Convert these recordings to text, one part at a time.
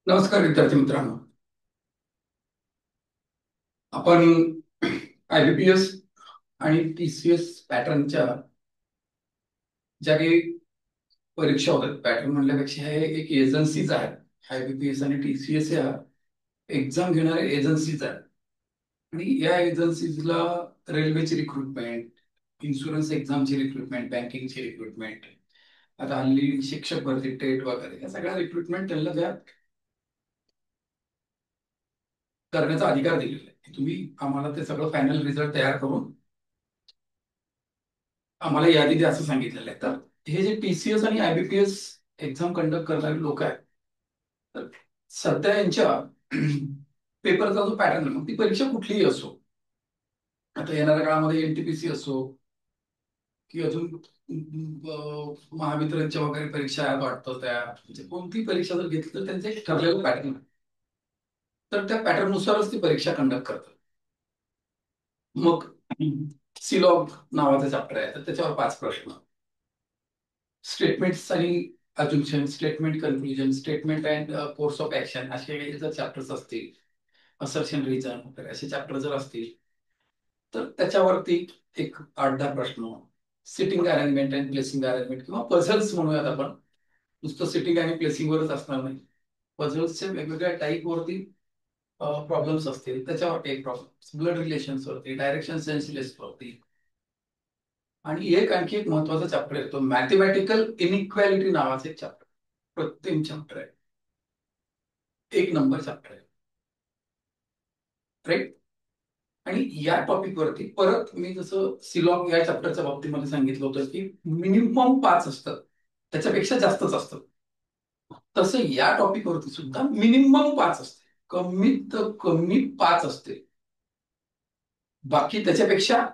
नमस्कार विद्यार्थी मित्रांनो. आपण IBPS आणि TCS पॅटर्नच्या ज्या काही परीक्षा होतात, पॅटर्न म्हणल्यापेक्षा हे एक एजन्सीज आहेत. IBPS आणि TCS या एक्झाम घेणाऱ्या एजन्सीज आहेत आणि या एजन्सीजला रेल्वेची रिक्रुटमेंट, इन्शुरन्स एक्झामची रिक्रुटमेंट, बँकिंगची रिक्रुटमेंट, आता हल्ली शिक्षक भरती, टेट वगैरे या सगळ्या रिक्रुटमेंट त्यांना त्या करण्याचा अधिकार दिलेला आहे की तुम्ही आम्हाला ते सगळं फायनल रिझल्ट तयार करून आम्हाला यादी द्या असं सांगितलेलं आहे. तर हे जे TCS आणि IBPS एक्झाम कंडक्ट करणारे लोक आहेत, तर सध्या यांच्या पेपरचा जो पॅटर्न आहे, मग ती परीक्षा कुठलीही असो, आता येणाऱ्या काळामध्ये NTPC असो की अजून महावितरणच्या वगैरे परीक्षा आहेत वाटतं, त्या म्हणजे कोणती परीक्षा जर घेतली तर त्यांचं एक ठरलेलं पॅटर्न आहे. तर त्या पॅटर्ननुसारच ती परीक्षा कंडक्ट करतात. मग सिलॉग नावाचा चॅप्टर आहे, तर त्याच्यावर 5 प्रश्न, स्टेटमेंट्स आणि assumption, statement conclusion, statement and course of action, असे काही जर चॅप्टर्स असतील, असर्शन रिझन वगैरे असे चॅप्टर जर असतील, तर त्याच्यावरती एक 8-10 प्रश्न, sitting arrangement and placing arrangement किंवा पझल्स म्हणूयात आपण. नुसतं सिटिंग आणि प्लेसिंग वरच असणार नाही, पझल्सच्या वेगवेगळ्या टाईप वरती प्रॉब्लेम्स असतील, त्याच्यावरती एक प्रॉब्लेम, ब्लड रिलेशन्स वरती, डायरेक्शन सेन्स वरती. आणि एक आणखी एक महत्वाचा चॅप्टर आहे, तो मॅथमॅटिकल इनइक्वॅलिटी नावाचा एक चॅप्टर, प्रत्येक चॅप्टर आहे, 1 नंबर चॅप्टर आहे, राईट. आणि या टॉपिक वरती परत मी जसं सिलॉग या चॅप्टरच्या बाबतीमध्ये सांगितलं होतं की मिनिमम 5 असतात, त्याच्यापेक्षा जास्तच असतं. तसं या टॉपिक वरती सुद्धा मिनिमम 5 असते, कमीत कमी 5 असते. बाकी त्याच्यापेक्षा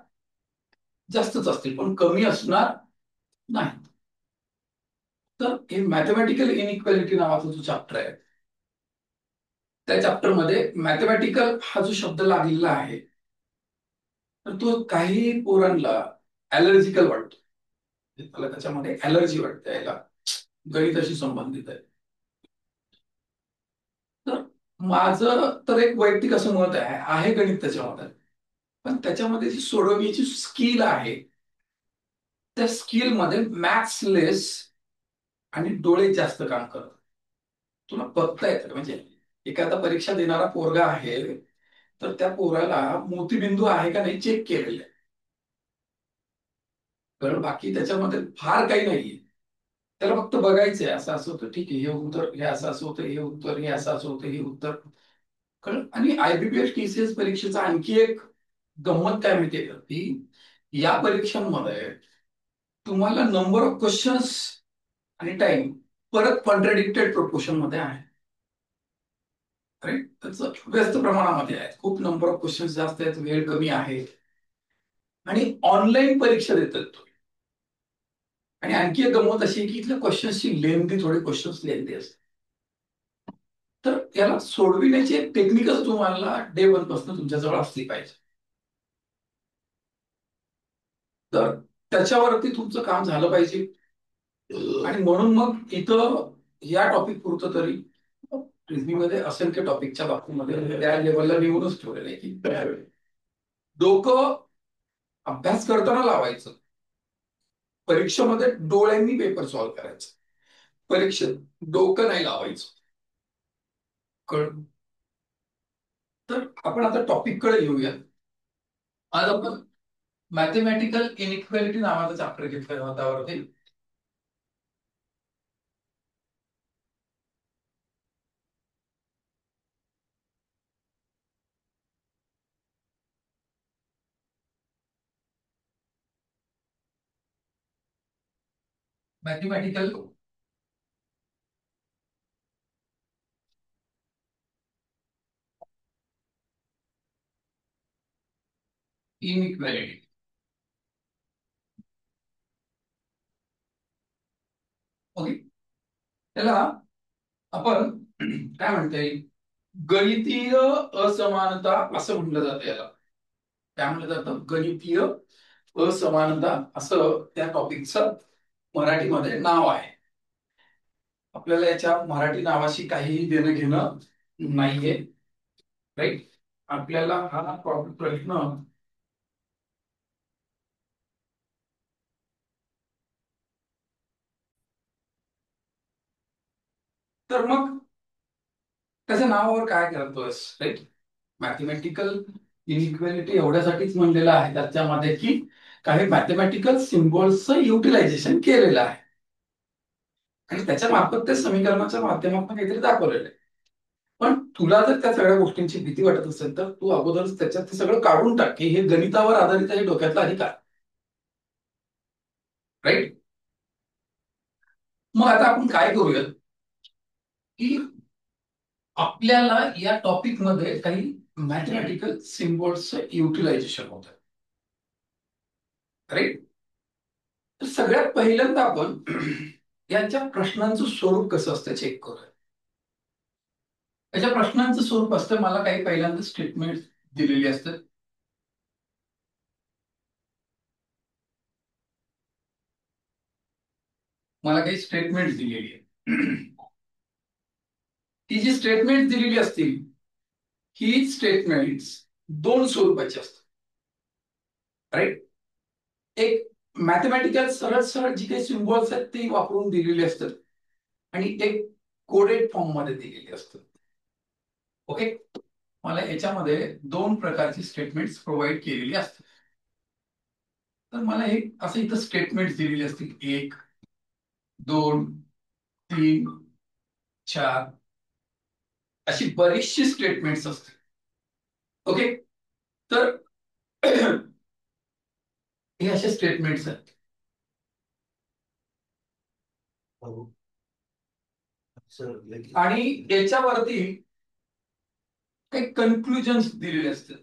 जास्तच असतील, पण कमी असणार नाही. तर हे मॅथमॅटिकल इनइक्वॅलिटी नावाचा जो चॅप्टर आहे, त्या चॅप्टर मध्ये मॅथमॅटिकल हा जो शब्द लागलेला आहे, तर तो काही पोरांना ॲलर्जिकल वाटतो. मला त्याच्यामध्ये ॲलर्जी वाटते, याला गणिताशी संबंधित आहे. तर माझं तर एक वैयक्तिक असं मत आहे गणित त्याच्यामध्ये, पण त्याच्यामध्ये जी सोडवण्याची स्किल आहे, त्या स्किल मध्ये मॅथ्स लेस आणि डोळे जास्त काम करतात. तुला बघता येतं म्हणजे एखादा परीक्षा देणारा पोरगा आहे, तर त्या पोराला मोतीबिंदू आहे का नाही चेक केलेले आहे, कारण बाकी त्याच्यामध्ये फार काही नाहीये. त्याला फक्त बघायचंय, असं असं होतं, ठीक आहे, हे उत्तर हे असं असं होतं, हे उत्तर हे असं असं होतं, हे उत्तर. कारण आणि IBPS TCS परीक्षेचा आणखी एक गंमत काय माहितीये का, की या परीक्षांमध्ये तुम्हाला नंबर ऑफ क्वेश्चन्स आणि टाइम परत कॉन्ट्रडिक्टेड प्रोपोर्शन मध्ये आहे, राईट. त्याचं व्यस्त प्रमाणामध्ये आहे, खूप नंबर ऑफ क्वेश्चन्स जास्त आहेत, वेळ कमी आहे आणि ऑनलाईन परीक्षा देतात तुम्ही. आणि आणखी एक गंमत अशी की इथल्या क्वेश्चन्सची लेंथी, थोडे क्वेश्चन्स लेंथी असतात. तर याला सोडविण्याची एक टेक्निकच तुम्हाला डे 1 पासून तुमच्याजवळ असली पाहिजे. तर त्याच्यावरती तुमचं काम झालं पाहिजे. आणि म्हणून मग इथं या टॉपिक पुरतं तरी रिझनिंगमध्ये असंख्य टॉपिकच्या बाबतीमध्ये त्या लेवलला निवडूनच ठेवलेलं आहे की डोकं अभ्यास करताना लावायचं, परीक्षेमध्ये डोळ्यांनी पेपर सॉल्व्ह करायचं, परीक्षेत डोकं नाही लावायचं. कळ. तर आपण आता टॉपिक कडे येऊया. आज आपण मॅथमॅटिकल इनइक्वॅलिटी नावाचा चॅप्टर घेतलाय हातावरती. Mathematical inequality, okay. त्याला आपण काय म्हणता येईल, गणितीय असमानता असं म्हटलं जातं. याला काय म्हटलं जातं, गणितीय असमानता असं त्या टॉपिकचं मराठीमध्ये नाव आहे. आपल्याला याच्या मराठी नावाशी काहीही देणं घेणं नाहीये. राईट. आपल्याला हा प्रश्न तर मग त्याच्या नावावर काय करतोयस? राईट. मॅथमॅटिकल इनइक्वॅलिटी एवढ्यासाठीच म्हणलेलं आहे त्याच्यामध्ये की काही मॅथमॅटिकल सिम्बॉल्सचं युटिलायझेशन केलेलं आहे आणि त्याच्या मार्फत ते समीकरणाच्या माध्यमातून काहीतरी दाखवलेलं आहे. पण तुला जर त्या सगळ्या गोष्टींची भीती वाटत असेल तर तू अगोदरच त्याच्यात ते सगळं काढून टाक की हे गणितावर आधारित आहे डोक्यातला अधिकार. राईट. मग आता आपण काय करूयात की आपल्याला या टॉपिक मध्ये काही मॅथमॅटिकल सिम्बॉल्सचं युटिलायझेशन होतं. राईट. तर सगळ्यात पहिल्यांदा आपण यांच्या प्रश्नांचं स्वरूप कसं असतं चेक करूया. याच्या प्रश्नांचं स्वरूप असतं, मला काही पहिल्यांदा स्टेटमेंट दिलेली असतात. मला काही स्टेटमेंट दिलेली आहे. ती जी स्टेटमेंट दिलेली असतील ही स्टेटमेंट्स दोन स्वरूपाची असतात. राईट. एक मॅथमॅटिकल सरळ सरळ जी काही सिम्बॉल्स आहेत ती वापरून दिलेली असतात आणि एक कोडेड फॉर्म मध्ये दिलेली असतात. ओके. मला याच्यामध्ये दोन प्रकारची स्टेटमेंट्स प्रोव्हाइड केलेली असतात. तर मला एक असं इथं स्टेटमेंट दिलेली असतील, 1 2 3 4 अशी बरीचशी स्टेटमेंट्स असतील. ओके. तर हे असे स्टेटमेंट्स आहेत. आणि याच्यावरती काही कन्क्लुजन्स दिलेले असतात.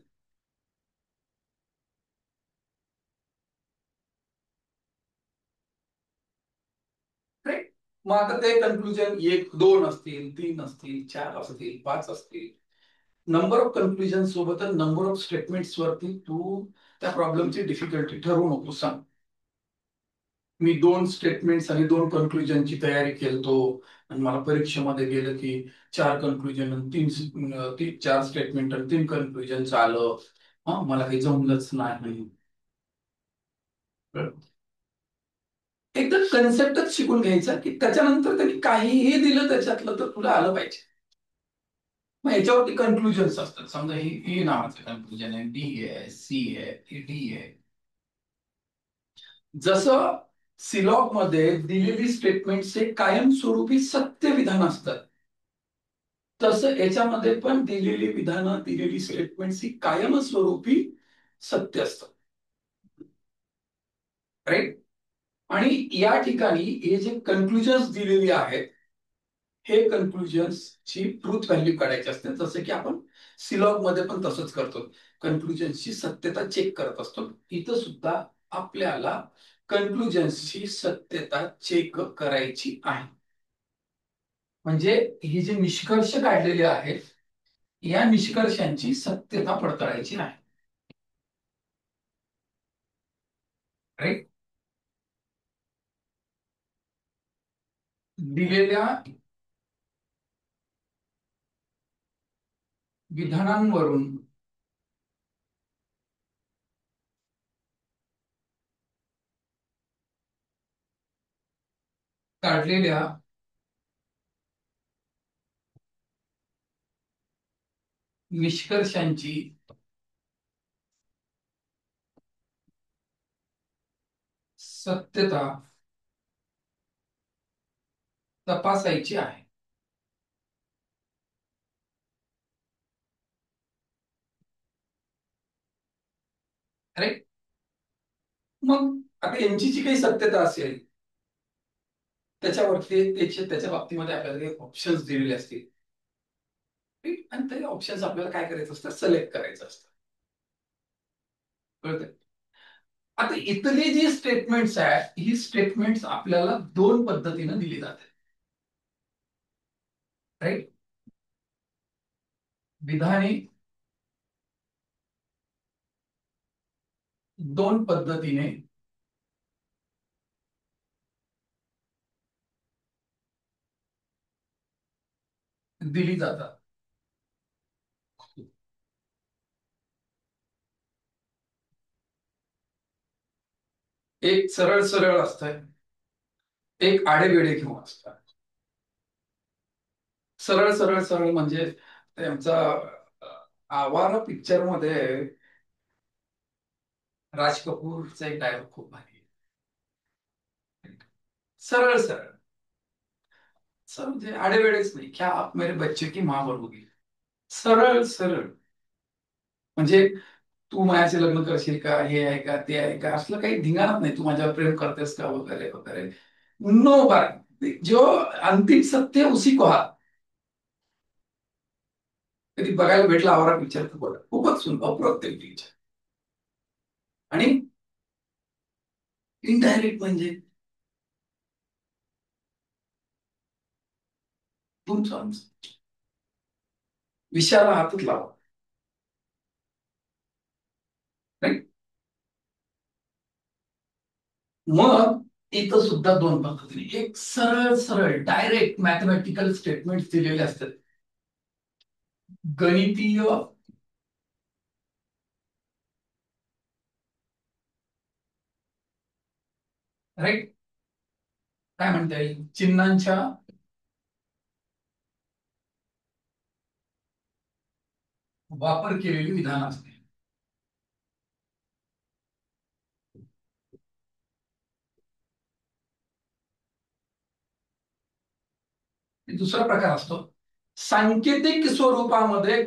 राईट. मग आता ते कन्क्लुजन 1 2 असतील, 3 असतील, 4 असतील, 5 असतील, नंबर ऑफ कन्क्लुजन सोबत नंबर ऑफ स्टेटमेंट्स वरती तू त्या प्रॉब्लेमची डिफिकल्टी ठरवू नको. सांग मी 2 स्टेटमेंट्स आणि 2 कन्क्लुजनची तयारी केलतो आणि मला परीक्षेमध्ये गेलं की 4 कन्क्लुजन आणि 4 स्टेटमेंट आणि 3 कन्क्लुजन आलं. हा मला काही जमलंच नाही. एकदा कन्सेप्टच शिकून घ्यायचा की त्याच्यानंतर त्यांनी काहीही दिलं त्याच्यातलं तर तुला आलं पाहिजे. मग याच्यावरती कन्क्लुजन्स असतात. समजा ही नावाचं कन्क्लुजन आहे, डी आहे, सी आहे, डी आहे. जसं सिलॉग मध्ये दिलेली स्टेटमेंटचे कायमस्वरूपी सत्य विधान असतात, तसं याच्यामध्ये पण दिलेली विधानं दिलेली स्टेटमेंट्स ही कायमस्वरूपी सत्य असतात. राईट. आणि या ठिकाणी हे जे कन्क्लुजन्स दिलेली आहेत हे कन्क्लुजन्सची ट्रूथ व्हॅल्यू काढायची असते. जसं की आपण सिलॉग मध्ये पण तसंच करतो, कन्क्लुजन्सची सत्यता चेक करत असतो. इथं सुद्धा आपल्याला कन्क्लुजन्सची सत्यता चेक करायची आहे. म्हणजे ही जे निष्कर्ष काढलेले आहेत या निष्कर्षांची सत्यता पडताळायची आहे. राईट. दिलेल्या विधानांवरून काढलेल्या निष्कर्षांची सत्यता तपासायची आहे. राईट. मग आता यांची जी काही सत्यता असेल त्याच्यावरती त्याच्या बाबतीमध्ये आपल्याला काही ऑप्शन्स दिलेले असतील. राईट. आणि ते ऑप्शन्स आपल्याला काय करायचं असतं, सिलेक्ट करायचं असतं. कळतंय. आता इथली जी स्टेटमेंट्स आहेत ही स्टेटमेंट्स आपल्याला दोन पद्धतीने दिली जाते. राईट. विधाने दोन पद्धतीने दिली जातात. एक सरळ सरळ असतंय, एक आडेवेडे घेऊन असतात. सरळ सरळ सरळ म्हणजे त्यांचा आवारा पिक्चर मध्ये राज कपूरचा एक डायलॉग खूप भारी आहे. सरळ सरळ सर म्हणजे आडेवेडेच नाही, क्या आप मेरे बच्चे की माँ बनोगी. सरळ सरळ म्हणजे तू माझ्याशी लग्न करशील का, हे आहे का, ते आहे का, असलं काही धिंगाणच नाही. तू माझ्यावर प्रेम करतेस का, वगैरे वगैरे. नो बार जो अंतिम सत्य उसी को हाथ. कधी बघायला भेटला आवारा पिक्चर तर बघा, खूपच सुंदर अप्रतिम पिक्चर. आणि इनडायरेक्ट म्हणजे तुमचा विषयाला हातच लावा. नाही. मग इथं सुद्धा दोन पद्धतीने, एक सरळ सरळ डायरेक्ट मॅथमॅटिकल स्टेटमेंट दिलेले असतात, गणितीय. राईट. काय म्हणता येईल, चिन्हांच्या वापर केलेली विधान असते. दुसरा प्रकार असतो सांकेतिक स्वरूपामध्ये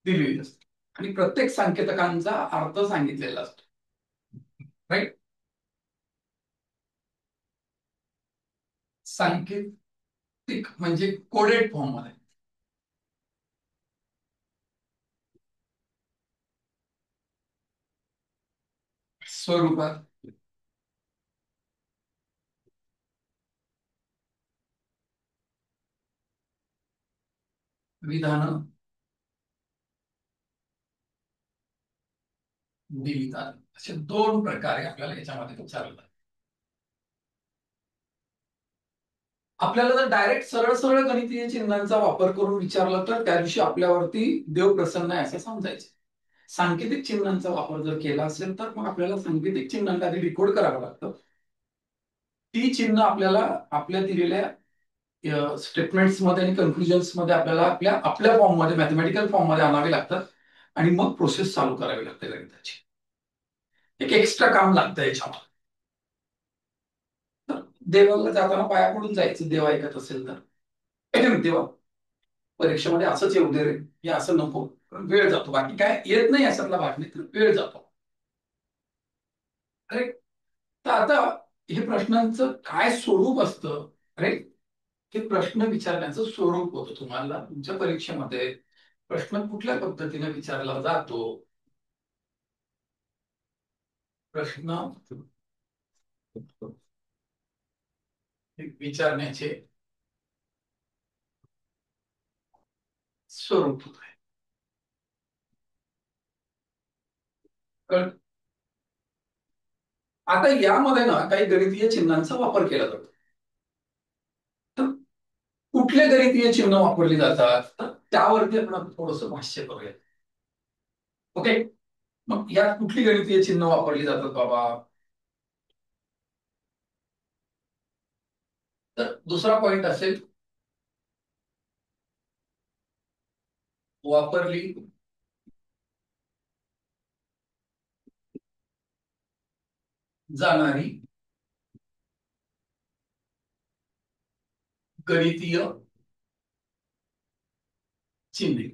दिलेली असते, आणि प्रत्येक संकेतकांचा अर्थ सांगितलेला असतो. राईट. सांकेतिक म्हणजे कोडेड फॉर्म मध्ये, स्वरूपात विधान दिली जातात. असे दोन प्रकारे आपल्याला याच्यामध्ये विचारलं जातं. आपल्याला जर डायरेक्ट सरळ सरळ गणितीय चिन्हांचा वापर करून विचारलं तर त्या दिवशी आपल्यावरती देव प्रसन्न आहे असं समजायचं. सांकेतिक चिन्हांचा वापर जर केला असेल तर मग आपल्याला सांकेतिक चिन्हांना आधी डिकोड करावं लागतं. ती चिन्ह आपल्याला आपल्या दिलेल्या स्टेटमेंट्स मध्ये आणि कन्क्लुजन्स मध्ये आपल्याला आपल्या आपल्या फॉर्म मध्ये, मॅथमॅटिकल फॉर्म मध्ये आणावे लागतात, आणि मग प्रोसेस चालू करावी लागते गणिताची. एक एक्स्ट्रा काम लागतं याच्यामध्ये. तर देवाला जाताना पाया पडून जायचं, देव ऐकत असेल तर. देवा परीक्षेमध्ये असंच येऊ दे रे, हे असं नको. वेळ जातो, बाकी काय येत नाही याच्यातला भाग नाही, तर वेळ जातो. अरे, तर आता हे प्रश्नांचं काय स्वरूप असतं. अरे, हे प्रश्न विचारण्याचं स्वरूप होतं. तुम्हाला तुमच्या परीक्षेमध्ये प्रश्न कुठल्या पद्धतीने विचारला जातो, प्रश्न विचारण्याचे स्वरूप होत आहे. आता यामध्ये ना काही गणितीय चिन्हांचा वापर केला जातो. तर कुठले गणितीय चिन्ह वापरली जातात, तर त्यावरती आपण थोडस भाष्य करूया. ओके. मग यात कुठली गणितीय चिन्ह वापरली जातात बाबा, तर दुसरा पॉइंट असेल वापरली जाणारी गणितीय चिन्हे.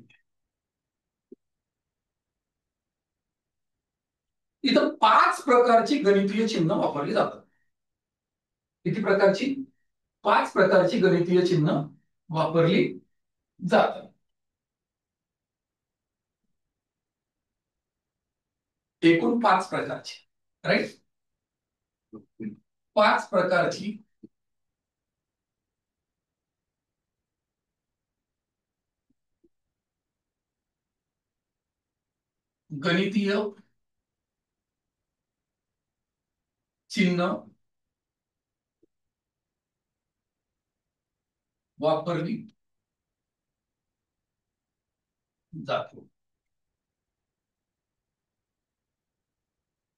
इथं 5 प्रकारची गणितीय चिन्ह वापरली जातात. किती प्रकारची? 5 प्रकारची गणितीय चिन्ह वापरली जातात. एकूण 5 प्रकारची. राईट. 5 प्रकारची गणितीय चिन्ह वापरली जातो.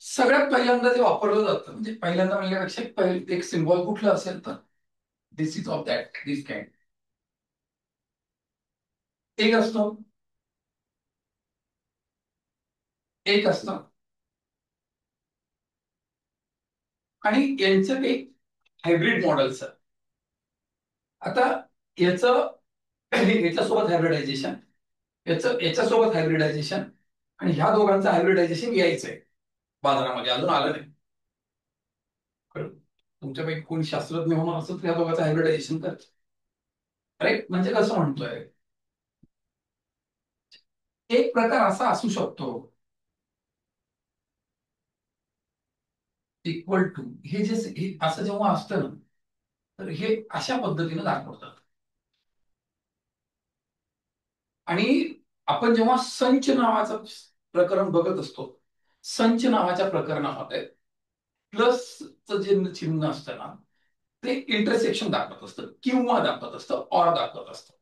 सगळ्यात पहिल्यांदा जे वापरलं जातं म्हणजे पहिल्यांदा म्हणल्यापेक्षा एक सिम्बॉल कुठलं असेल तर this is of that this kind एक असतो. एक असतं. आणि यांचं काही हायब्रिड मॉडेल्स आहेत. आता याचं याच्यासोबत हायब्रिडायझेशन, याच्यासोबत हायब्रिडायझेशन आणि ह्या दोघांचं हायब्रिडायझेशन यायचंय बाजारामध्ये, अजून आलं नाही. तुमच्यापैकी कोणी शास्त्रज्ञ होणार असेल तर ह्या दोघांचं हायब्रिडायझेशन करायचं. राईट? म्हणजे कसं म्हणतोय, एक प्रकार असा असू शकतो इक्वल टू असं जेव्हा असतं ना, तर हे अशा पद्धतीने दाखवतात. आणि आपण जेव्हा संच नावाचं प्रकरण बघत असतो, संच नावाच्या प्रकरणामध्ये प्लसचं जे चिन्ह असतं ना, ते इंटरसेक्शन दाखवत असतं किंवा दाखवत असतं ऑर दाखवत असतं.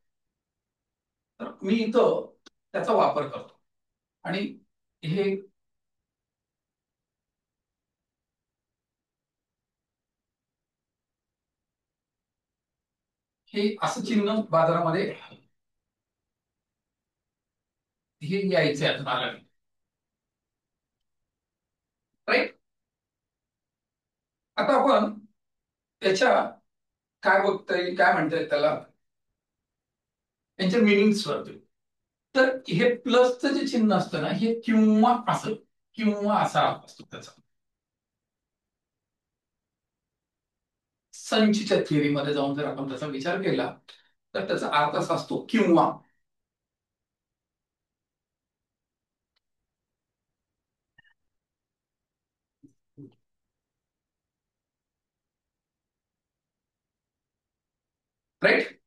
तर मी इथं त्याचा वापर करतो. आणि हे हे असं चिन्ह बाजारामध्ये हे यायचे आता आलं नाही. राईट? आता आपण त्याच्या काय बघता येईल, काय म्हणता येईल त्याला, यांच्या मिनिंग्स वरती. तर हे प्लसचं जे चिन्ह असतं ना, हे किंवा असा असतो त्याचा. संचच्या थिअरीमध्ये जाऊन जर आपण त्याचा विचार केला तर त्याचा अर्थ असा असतो किंवा. राईट?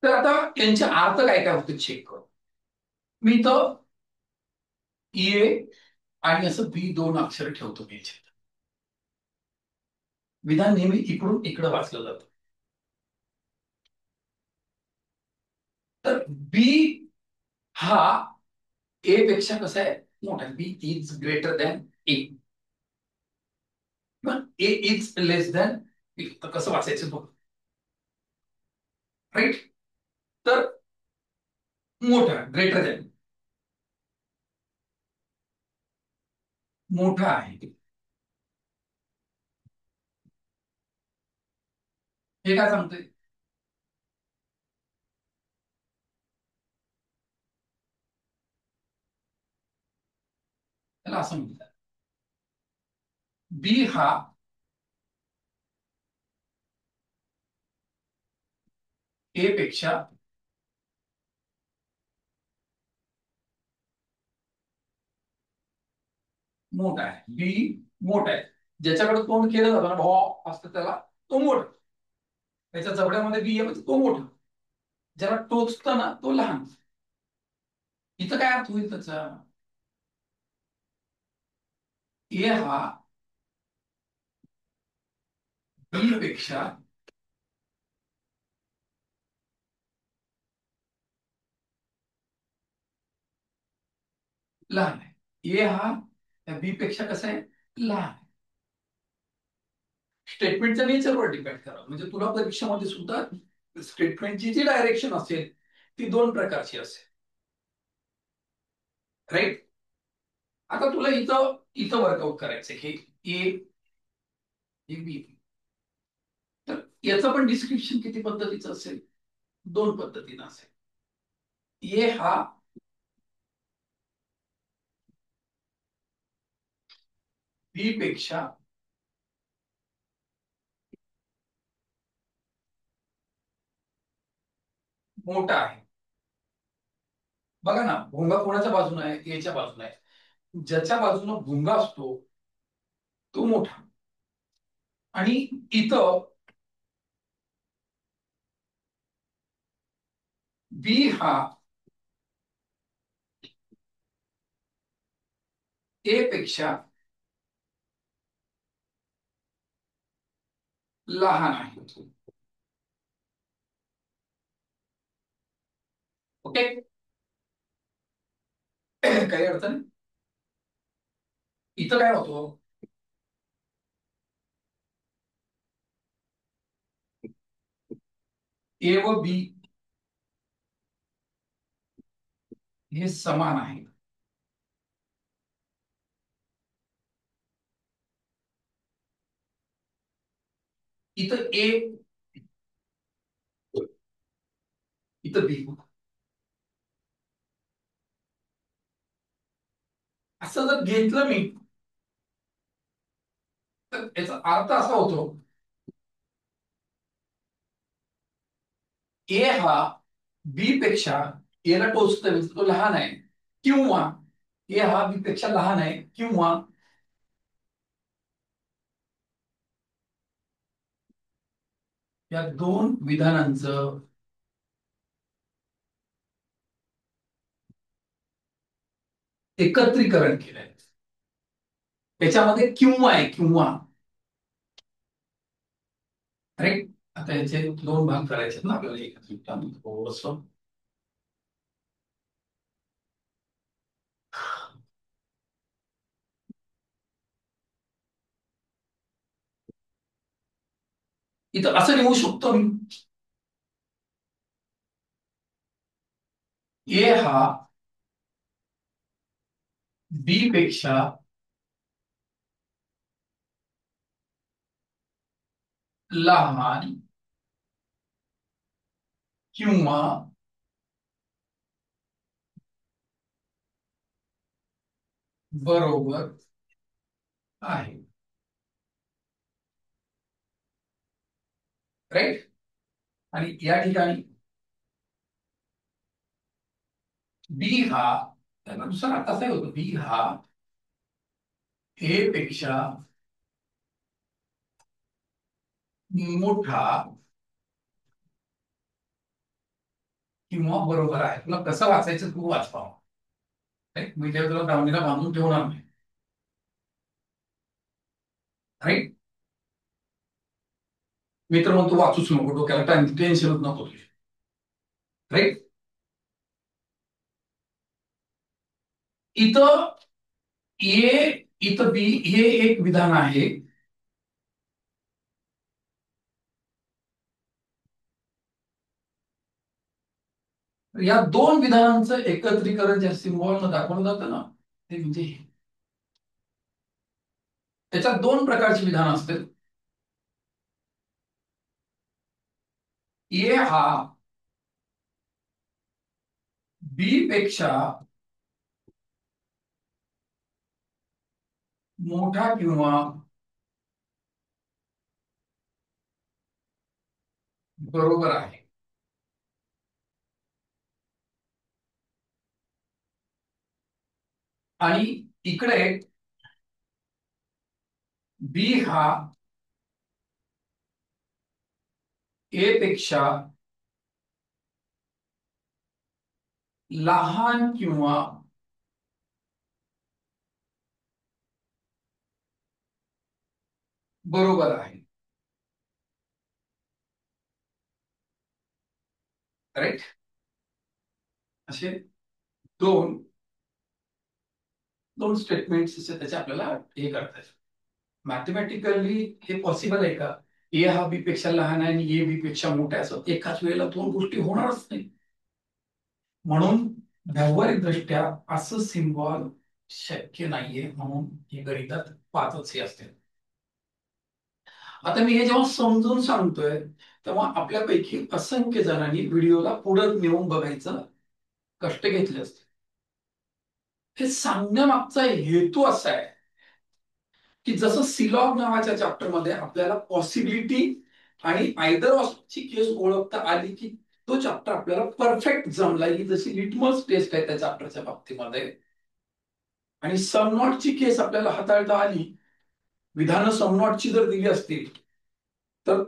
तर आता यांचे अर्थ काय काय होते चेक करू. मी इथं ए आणि असं बी दोन अक्षर ठेवतो मी याच्यात. विधान नेहमी इकडून इकडं वाचलं जातं. तर बी हा ए पेक्षा कसा आहे, मोठा. B is greater than A. A is less than B. तर कसं वाचायचं बघ. राईट? तर मोठा ग्रेटर दॅन मोठा आहे. हे काय सांगतोय, त्याला असं म्हणतात बी हा ए पेक्षा मोठा आहे. बी मोठा आहे. ज्याच्याकडे तोंड केलं जातं ना, भाव असतं त्याला, तो मोठा. त्याच्या जबड्यामध्ये बी आहे म्हणजे तो मोठा. ज्याला टोचतं ना तो लहान. इथं काय अर्थ होईल त्याचा, ए हा बी पेक्षा लहान आहे. ए हा बी पेक्षा कसा आहे, लहान आहे. स्टेटमेंटच्या नेचरवर डिपेंड करा. म्हणजे तुला परीक्षेमध्ये सुद्धा स्टेटमेंटची जी डायरेक्शन असेल ती दोन प्रकारची असेल. राईट? आता तुला इथं इथं वर्कआउट करायचं हे ए बी. तर याचं पण डिस्क्रिप्शन किती पद्धतीचं असेल, दोन पद्धतीनं असेल. ए हा बी पेक्षा मोठा आहे. बघा ना, भोंगा कोणाच्या बाजूने आहे, एच्या बाजूने आहे. ज्याच्या बाजूने भोंगा असतो तो मोठा. आणि इथं बी हा ए पेक्षा लहान आहे. ओके. काही अडचण नाही. इथं काय होतं, ए व बी हे समान आहेत. इथं ए, इथं बी, असं जर घेतलं मी, तर याचा अर्थ असा होतो, ए हा बी पेक्षा एला टोचतोय म्हणजे तो लहान आहे, किंवा ए हा बी पेक्षा लहान आहे, किंवा या दोन विधानांचं एकत्रीकरण केलंय. त्याच्यामध्ये किंवा आहे, किंवा. अरे, आता याचे दोन भाग करायचे ना आपल्याला एकत्रित, थोडस इथं असं लिहू शकतो मी, ए हा बी पेक्षा लहान किंवा बरोबर आहे. राईट. आणि या ठिकाणी बी हा, त्यानुसार कसं होतं, बी हा ए पेक्षा मोठा किंवा बरोबर आहे. तुला कसं वाचायचं तू वाचवा. मी तेव्हा तुला दावणीला बांधून ठेवणार नाही. राईट. मी तर म्हणतो वाचूच नको, डोक्याला टेन्शनच नको तुझे. राईट. इथं ए, इथं बी हे एक विधान आहे, या दोन विधानांचं एकत्रीकरण ज्या सिम्बॉल दाखवलं जातं ना, ते म्हणजे त्याच्यात दोन प्रकारची विधान असतील. ए हा बी पेक्षा मोठा किंवा बरोबर आहे. आणि इकडे बी हा ए पेक्षा लहान किंवा बरोबर आहे. राईट. असे दोन दोन स्टेटमेंट्स त्याचे आपल्याला हे करतात. मॅथमॅटिकली हे पॉसिबल आहे का, ए हा बी पेक्षा लहान आहे आणि ए बी पेक्षा मोठा आहे, असं एकाच वेळेला दोन गोष्टी होणारच नाही. म्हणून व्यावहारिक दृष्ट्या असं सिम्बॉल शक्य नाहीये, म्हणून हे गणितात पाचच हे असते. आता मी हे जेव्हा समजून सांगतोय, तेव्हा आपल्यापैकी असंख्य जणांनी व्हिडिओला पुढे नेऊन बघायचं कष्ट घेतले असते. हे सांगण्यामागचा हेतू असा आहे की जसं सिलॉग नावाच्या चॅप्टरमध्ये आपल्याला पॉसिबिलिटी आणि आयदर ऑफची केस ओळखता आली, की तो चॅप्टर आपल्याला परफेक्ट जमला, ही जशी लिटमस टेस्ट आहे त्या चॅप्टरच्या बाबतीमध्ये. आणि सम नॉटची केस आपल्याला हाताळता आली, विधानं सम नॉटची जर दिली असतील तर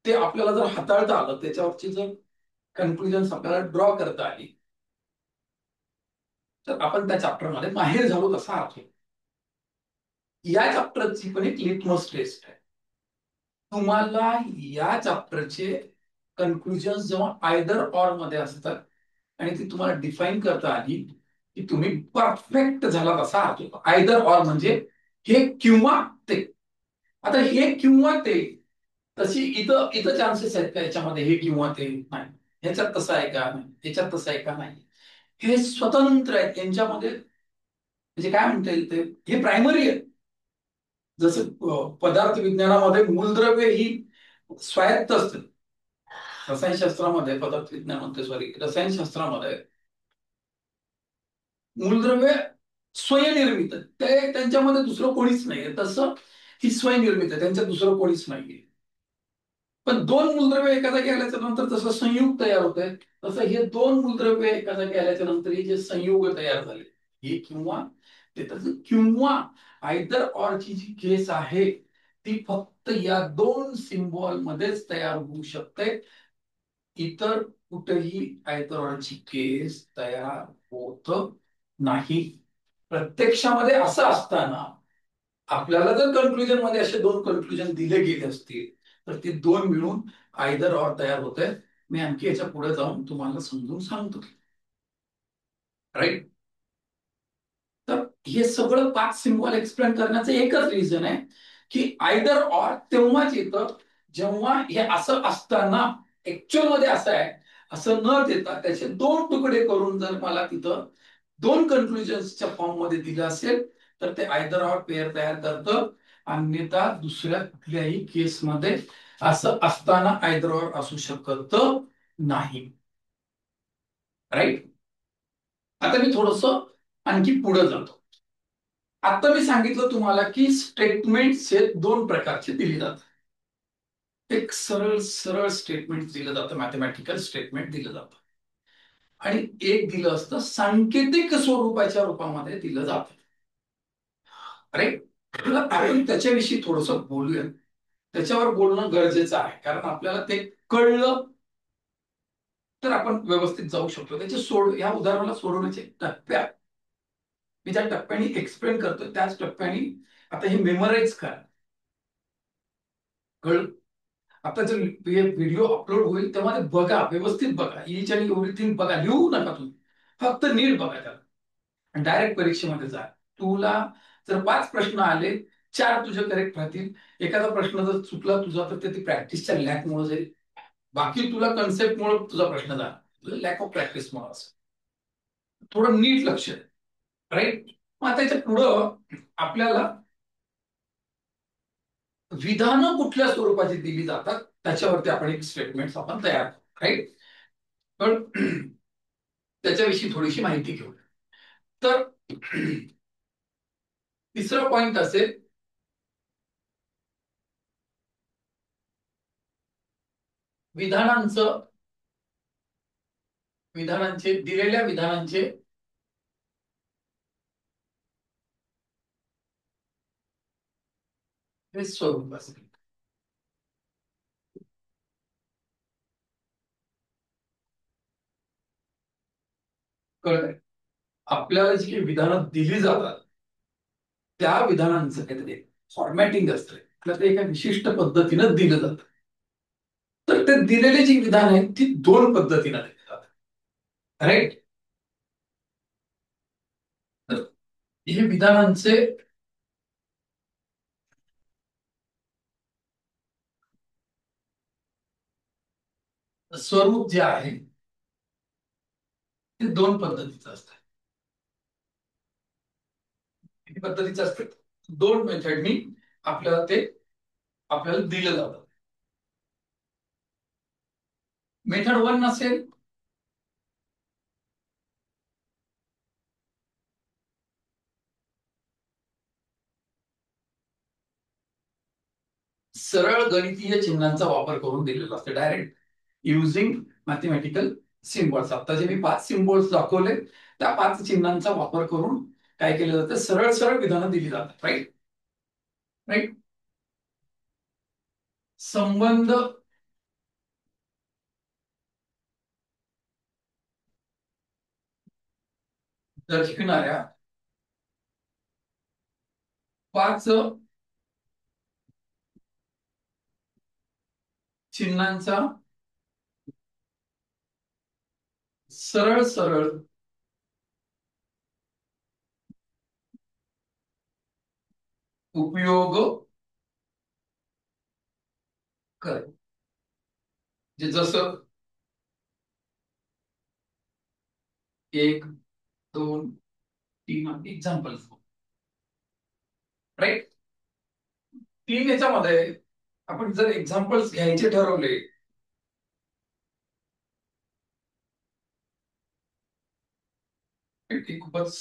ते आपल्याला जर हाताळता आलं, त्याच्यावरची जर कन्क्लुजन आपल्याला ड्रॉ करता आली, तर आपण त्या चॅप्टरमध्ये माहेर झालो तसा अर्थ. या चॅप्टरची पण एक लिटमस टेस्ट आहे. तुम्हाला या चॅप्टरचे कन्क्लुजन जेव्हा आयदर ऑर मध्ये असतात, आणि ती तुम्हाला डिफाईन करता आली की तुम्ही परफेक्ट झाला असा अर्थ. आयदर ऑर म्हणजे हे किंवा ते. आता हे किंवा ते, तशी इथं इथं चान्सेस आहेत का याच्यामध्ये हे किंवा ते? नाही. ह्याच्यात तसं आहे का? नाही. ह्याच्यात तसं आहे का? नाही. हे स्वतंत्र आहेत त्यांच्यामध्ये. म्हणजे काय म्हणता येईल ते, हे प्रायमरी आहे. जसं पदार्थ विज्ञानामध्ये मूलद्रव्य ही स्वायत्त असते. रसायनशास्त्रामध्ये, पदार्थ विज्ञानामध्ये सॉरी रसायनशास्त्रामध्ये मूलद्रव्य स्वयंनिर्मित आहे. ते त्यांच्यामध्ये दुसरं कोणीच नाहीये. तसं ही स्वयंनिर्मित आहे, त्यांच्यात दुसरं कोणीच नाहीये. पण दोन मूलद्रव्य एका जागी आल्याच्या नंतर जसं संयुग तयार होत आहे, तसं हे दोन मूलद्रव्य एका जागी आल्याच्या नंतर हे जे संयुग तयार झाले, हे किंवा ते. तसं किंवा आयदर ऑरची जी केस आहे ती फक्त या दोन सिम्बॉल मध्येच तयार होऊ शकते. इतर कुठेही आयदर ऑरची केस तयार होत नाही. प्रत्यक्षामध्ये असं असताना आपल्याला जर कन्क्लुजन मध्ये असे दोन कन्क्लुजन दिले गेले असतील तर ते दोन मिळून आयदर ऑर तयार होत आहे. मी आणखी याच्या पुढे जाऊन तुम्हाला समजून सांगतो. राईट. तर हे सगळं पाच सिम्बॉल एक्सप्लेन करण्याचं एकच रिझन आहे की आयदर ऑर तेव्हाच येतं जेव्हा हे असं असताना ऍक्च्युअल मध्ये असं आहे असं न देता त्याचे दोन तुकडे करून जर मला तिथं दोन कन्क्लुजन्सच्या फॉर्म मध्ये दिलं असेल तर ते आयदर ऑर पेअर तयार करतं. अन्यथा दुसऱ्या कुठल्याही केसमध्ये असं असताना आयदर ऑर असू शकत नाही. राईट. आता मी थोडस आणखी पुढे जातो. आता मी सांगितलं तुम्हाला की स्टेटमेंट्स हे दोन प्रकारचे दिले जातात. एक सरळ सरळ स्टेटमेंट दिलं जातं, मॅथमॅटिकल स्टेटमेंट दिलं जातं, आणि एक दिलं असतं सांकेतिक स्वरूपाच्या रूपामध्ये दिलं जातं. राईट. आपण त्याच्याविषयी थोडस बोलूया. त्याच्यावर बोलणं गरजेचं आहे कारण आपल्याला ते कळलं तर आपण व्यवस्थित जाऊ शकतो. त्याचे या उदाहरणाला सोडवण्याचे टप्प्या मी ज्या टप्प्याने एक्सप्लेन करतो त्याच टप्प्याने आता हे मेमोराईज करा. कळ. आता जर व्हिडिओ अपलोड होईल तेव्हा ते बघा, व्यवस्थित बघा, इच आणि एव्हरीथिंग बघा. लिहू नका तुम्ही, फक्त नीट बघा त्याला आणि डायरेक्ट परीक्षेमध्ये जा. तुला जर पाच प्रश्न आले, चार तुझे करेक्ट राहतील. एखादा प्रश्न जर चुकला तुझा तर ते प्रॅक्टिसच्या लॅकमुळे जाईल. बाकी तुला कन्सेप्टमुळे तुझा प्रश्न झाला, लॅक ऑफ प्रॅक्टिसमुळे असं. थोडं नीट लक्ष द्या. राईट. मग आता याच्या पुढं आपल्याला विधानं कुठल्या स्वरूपाची दिली जातात त्याच्यावरती आपण एक स्टेटमेंट आपण तयार करतो. राईट. पण त्याच्याविषयी थोडीशी माहिती घेऊ. तर तिसरा पॉइंट असेल विधानांचं विधानांचे दिलेल्या विधानांचे हे स्वरूप असेल. कळलंय. आपल्याला जी काही विधानं दिली जातात त्या विधानांचं काहीतरी फॉर्मॅटिंग असतं. आपल्याला ते एका विशिष्ट पद्धतीनं दिलं जातं. तर ते दिलेली जी विधान आहेत ती दोन पद्धतीनं दिली जातात. राईट. तर हे विधानांचे स्वरूप जे आहे ते दोन पद्धतीचं असतं. किती पद्धतीचं असतं? दोन मेथडनी आपल्याला ते आपल्याला दिलं जातं. मेथड वन असेल सरळ गणितीय चिन्हांचा वापर करून दिलेलं असतं. Direct using mathematical symbols. आता जे मी पाच सिम्बॉल्स दाखवले त्या पाच चिन्हांचा वापर करून काय केलं जातं, सरळ सरळ विधानं दिली जातात. राईट. राईट. संबंध दर्शविणाऱ्या पाच चिन्हांचा सरळ सरळ उपयोग कर. जे जसं एक, दोन, तीन एक्झाम्पल, राईट. तीन याच्यामध्ये आपण जर एक्झाम्पल्स घ्यायचे ठरवले, ते खूपच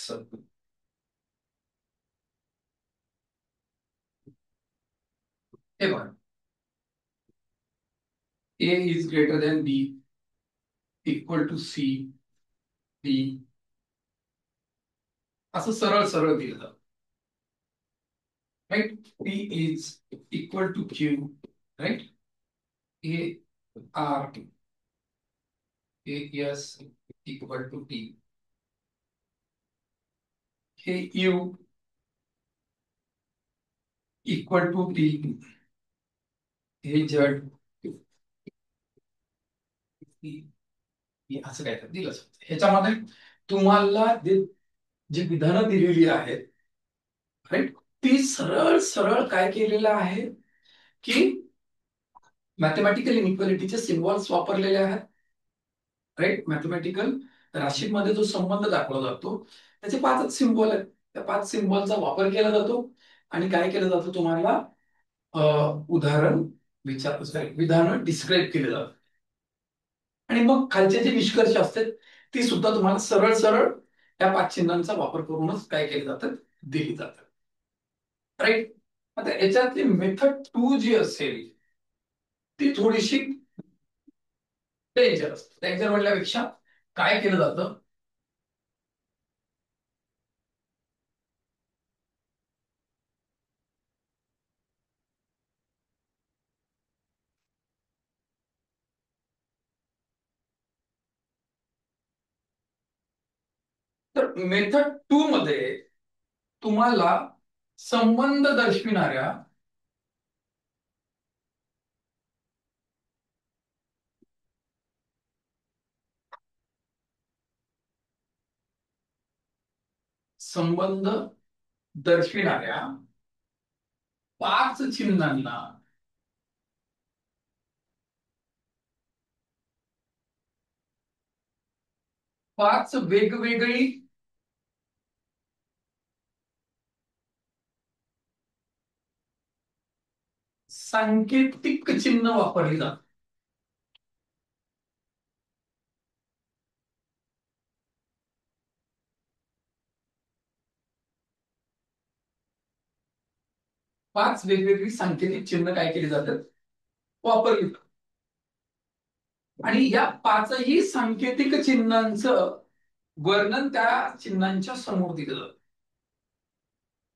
हे बघा, A is greater than B, equal to C, D, असं सरळ सरळ दिलं जातं, right. P is equal to Q, right. A R, A S equal to T, हे यू इक्वल टू टी, हे झेड असं काय तर दिलं. ह्याच्यामध्ये तुम्हाला जी विधानं दिलेली आहेत, राईट, ती सरळ सरळ काय केलेलं आहे की मॅथमॅटिकल इनइक्वालिटीचे सिम्बॉल्स वापरलेले आहेत, राईट. मॅथमॅटिकल राशीमध्ये जो संबंध दाखवला जातो त्याचे पाचच सिम्बॉल आहेत. त्या पाच सिम्बॉलचा वापर केला जातो आणि काय केलं जातं, तुम्हाला उदाहरण विधानं डिस्क्राईब केले जातात. आणि मग खालचे जे निष्कर्ष असतात ती सुद्धा तुम्हाला सरळ सरळ त्या पाच चिन्हांचा वापर करूनच काय केले जातात, दिली जातात, राईट. आता याच्यातली मेथड टू जी असेल ती थोडीशी डेंजर असते. डेंजर म्हणल्यापेक्षा काय केलं जातं, तर मेथड टू मध्ये तुम्हाला संबंध दर्शविणाऱ्या संबंध दर्शविणाऱ्या पाच चिन्हांना पाच वेगवेगळी सांकेतिक चिन्ह वापरली जातात. पाच वेगवेगळी सांकेतिक चिन्ह काय केली जातात, वापरली जातात. आणि या पाचही सांकेतिक चिन्हांचं वर्णन त्या चिन्हांच्या समोर दिलं जातं,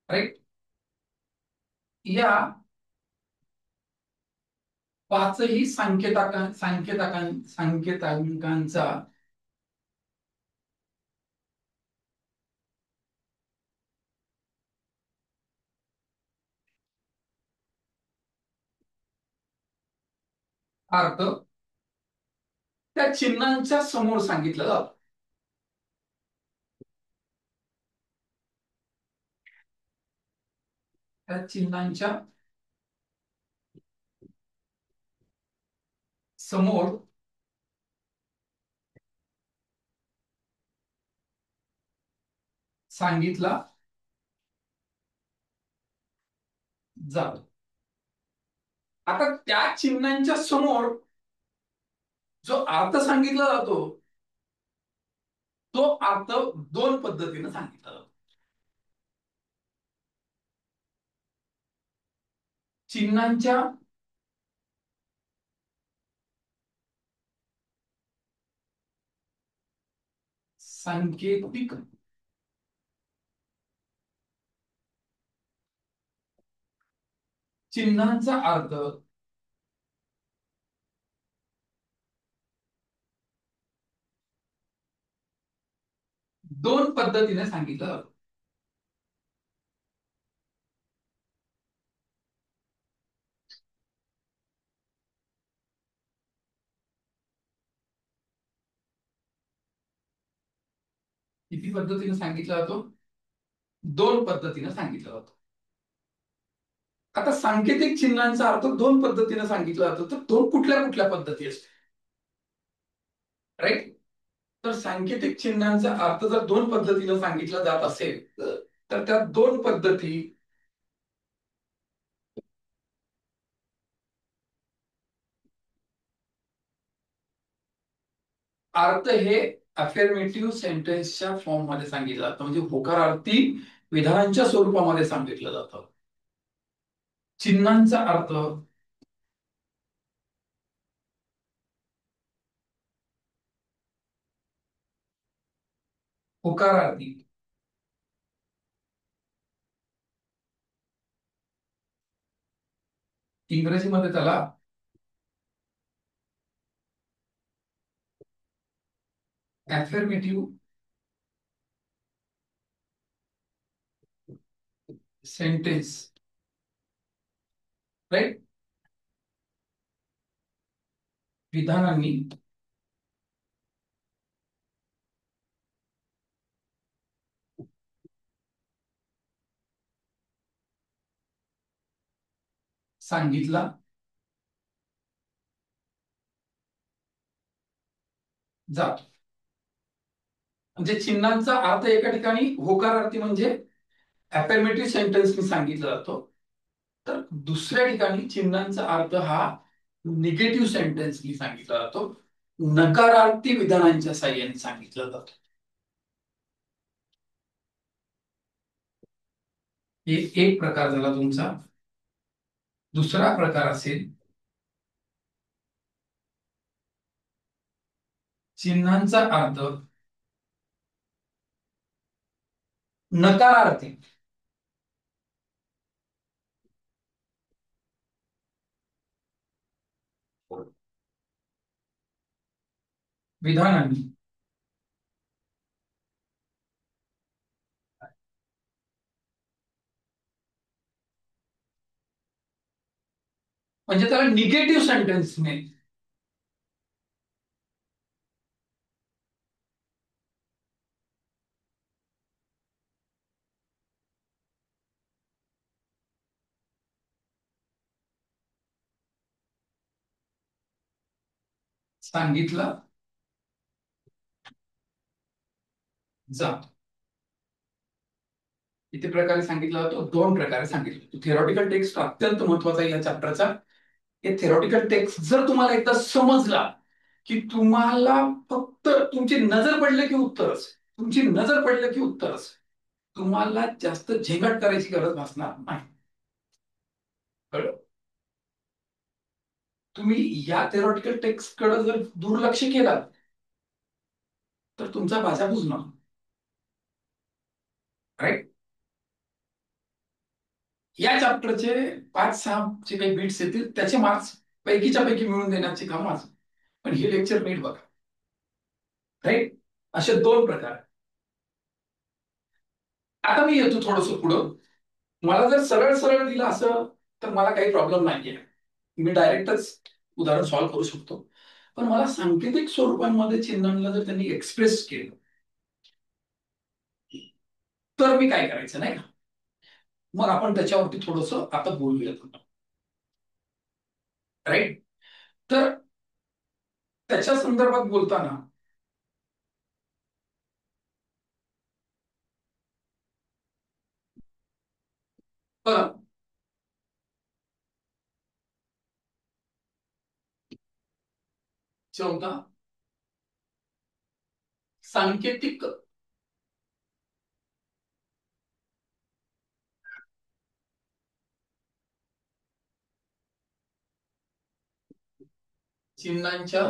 राईट. या पाचही संकेतांकांचा अर्थ त्या चिन्हांच्या समोर सांगितलं जातं. त्या चिन्हांच्या समोर सांगितला जातो. आता त्या चिन्हांच्या समोर जो अर्थ सांगितला जातो तो अर्थ दोन पद्धतीने सांगितला जातो. चिन्हांच्या सांकेतिक चिन्हांचा अर्थ दोन पद्धतीने सांगितलं जातं. किती पद्धतीने सांगितला जातो? दोन पद्धतीने सांगितला जातो. आता सांकेतिक चिन्हांचा अर्थ दोन पद्धतीने सांगितला जातो, तर दोन कुठल्या कुठल्या पद्धती असते? राईट. तर सांकेतिक चिन्हांचा अर्थ जर दोन पद्धतीने सांगितला जात असेल, तर त्या दोन पद्धती अर्थ हे अफर्मेटिव्ह सेंटेन्सच्या फॉर्म मध्ये सांगितलं जातं, म्हणजे होकारार्थी विधानांच्या स्वरूपामध्ये सांगितलं जातं. चिन्हांचा अर्थ होकारार्थी इंग्रजीमध्ये त्याला अफर्मेटिव्ह सेंटेन्स, राईट, विधानांनी सांगितला जातो. म्हणजे चिन्हांचा अर्थ एका ठिकाणी होकारार्थी म्हणजे अफर्मेटिव्ह सेंटेन्सनी सांगितला जातो, तर दुसऱ्या ठिकाणी चिन्हांचा अर्थ हा निगेटिव्ह सेंटेन्सनी सांगितला जातो, नकारार्थी विधानांच्या साह्याने सांगितला जातो. हे एक प्रकार झाला तुमचा. दुसरा प्रकार असेल चिन्हांचा अर्थ नकारार्थी विधानांनी म्हणजे त्याला निगेटिव्ह सेंटेन्सने सांगितलं जातो. किती प्रकारे सांगितलं जातो? दोन प्रकारे सांगितलं. थेरॉटिकल टेक्स्ट अत्यंत महत्वाचा आहे या चॅप्टरचा. हे थेरॉटिकल टेक्स्ट जर तुम्हाला एकदा समजला की तुम्हाला फक्त तुमची नजर पडले की उत्तरच, तुमची नजर पडले की उत्तरच, तुम्हाला जास्त झेंगट करायची गरज भासणार नाही. कळलं? तुम्ही या थेरॉटिकल टेक्स्ट कडे जर दुर्लक्ष केलं तर तुमचा भाषा बुजणार. राईट. या चॅप्टरचे 5-6 जे काही बीट्स येतील त्याचे मार्क्स पैकीच्या पैकी मिळून देण्याचे काम माझं. पण हे लेक्चर नीट बघा. राईट. असे दोन प्रकार. आता मी येतो थोडस पुढं. मला जर सरळ सरळ दिलं असं तर मला काही प्रॉब्लेम नाहीये, मी डायरेक्टच उदाहरण सॉल्व्ह करू शकतो. पण मला सांकेतिक स्वरूपांमध्ये चिन्हांना जर त्यांनी एक्सप्रेस केलं तर मी काय करायचं, नाही का? मग आपण त्याच्यावरती थोडस आता बोलूयात. राईट. तर त्याच्या संदर्भात बोलताना बघा, चौथा सांकेतिक चिन्हांच्या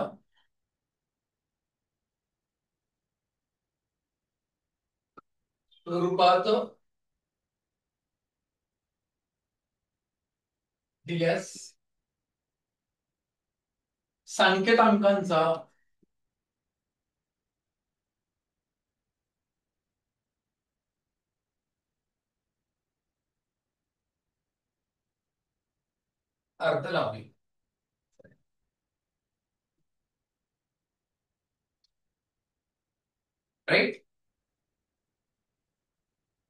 स्वरूपात दिल्यास संकेतांकांचा अर्थ लावणे. राईट.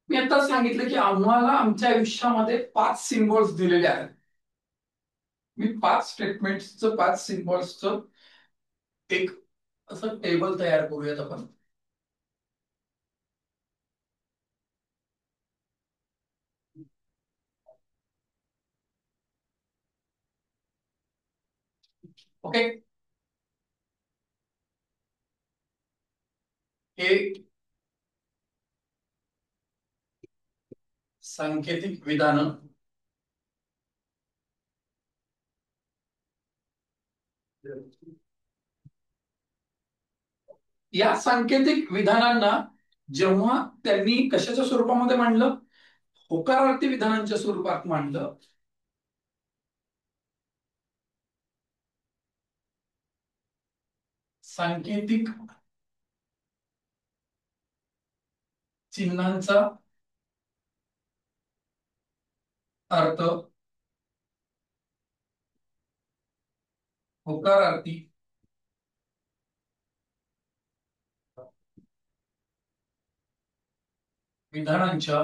मी आता सांगितलं की आम्हाला आमच्या आयुष्यामध्ये 5 सिम्बॉल्स दिलेले आहेत. मी 5 स्टेटमेंट्सचं, 5 सिम्बॉल्सचं एक असं टेबल तयार करूयात आपण. ओके. हे सांकेतिक विधानं या सांकेतिक विधानांना जेव्हा त्यांनी कशाच्या स्वरूपामध्ये मांडलं, होकारार्थी विधानांच्या स्वरूपात मांडलं, सांकेतिक चिन्हांचा अर्थ होकारार्थी विधानांच्या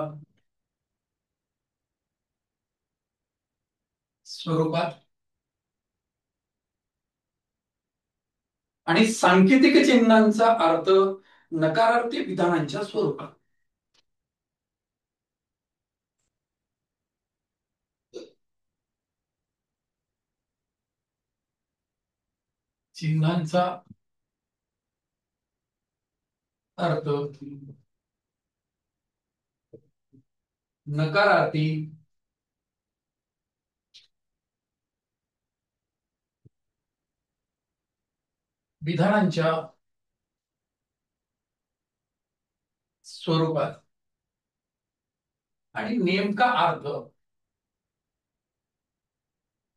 स्वरूपात आणि सांकेतिक चिन्हांचा अर्थ नकारार्थी विधानांच्या स्वरूपात. चिन्हांचा अर्थ नकारार्थी विधानांच्या स्वरूपात आणि नेमका अर्थ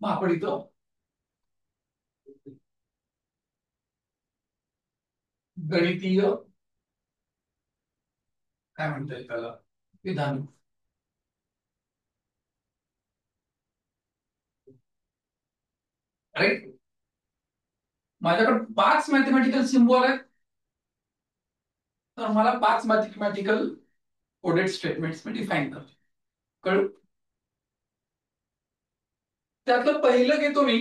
मग आपण इथं गणितीय काय म्हणता येईल त्याला, विधान. राईट. माझ्याकडे 5 मॅथमॅटिकल सिम्बॉल आहेत, तर मला 5 मॅथमॅटिकल कोडेड स्टेटमेंट्स मी डिफाईन करतो. कळू. त्यातलं पहिलं घेतो मी,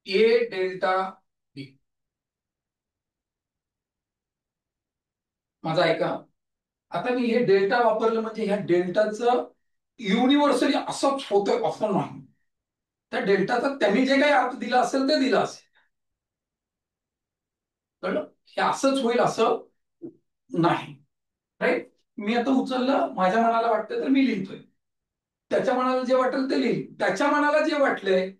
ए डेल्टा बी. माझा ऐका. आता मी हे डेल्टा वापरलं म्हणजे ह्या डेल्टाचं युनिव्हर्सली असंच होतं असं नाही. त्या डेल्टाचा त्यांनी जे काही अर्थ दिला असेल ते दिला असेल. कळलं. हे असंच होईल असं नाही. राईट. मी आता उचललं, माझ्या मनाला वाटतं तर मी लिहितोय, त्याच्या मनाला जे वाटेल ते लिहिल, त्याच्या मनाला जे वाटलंय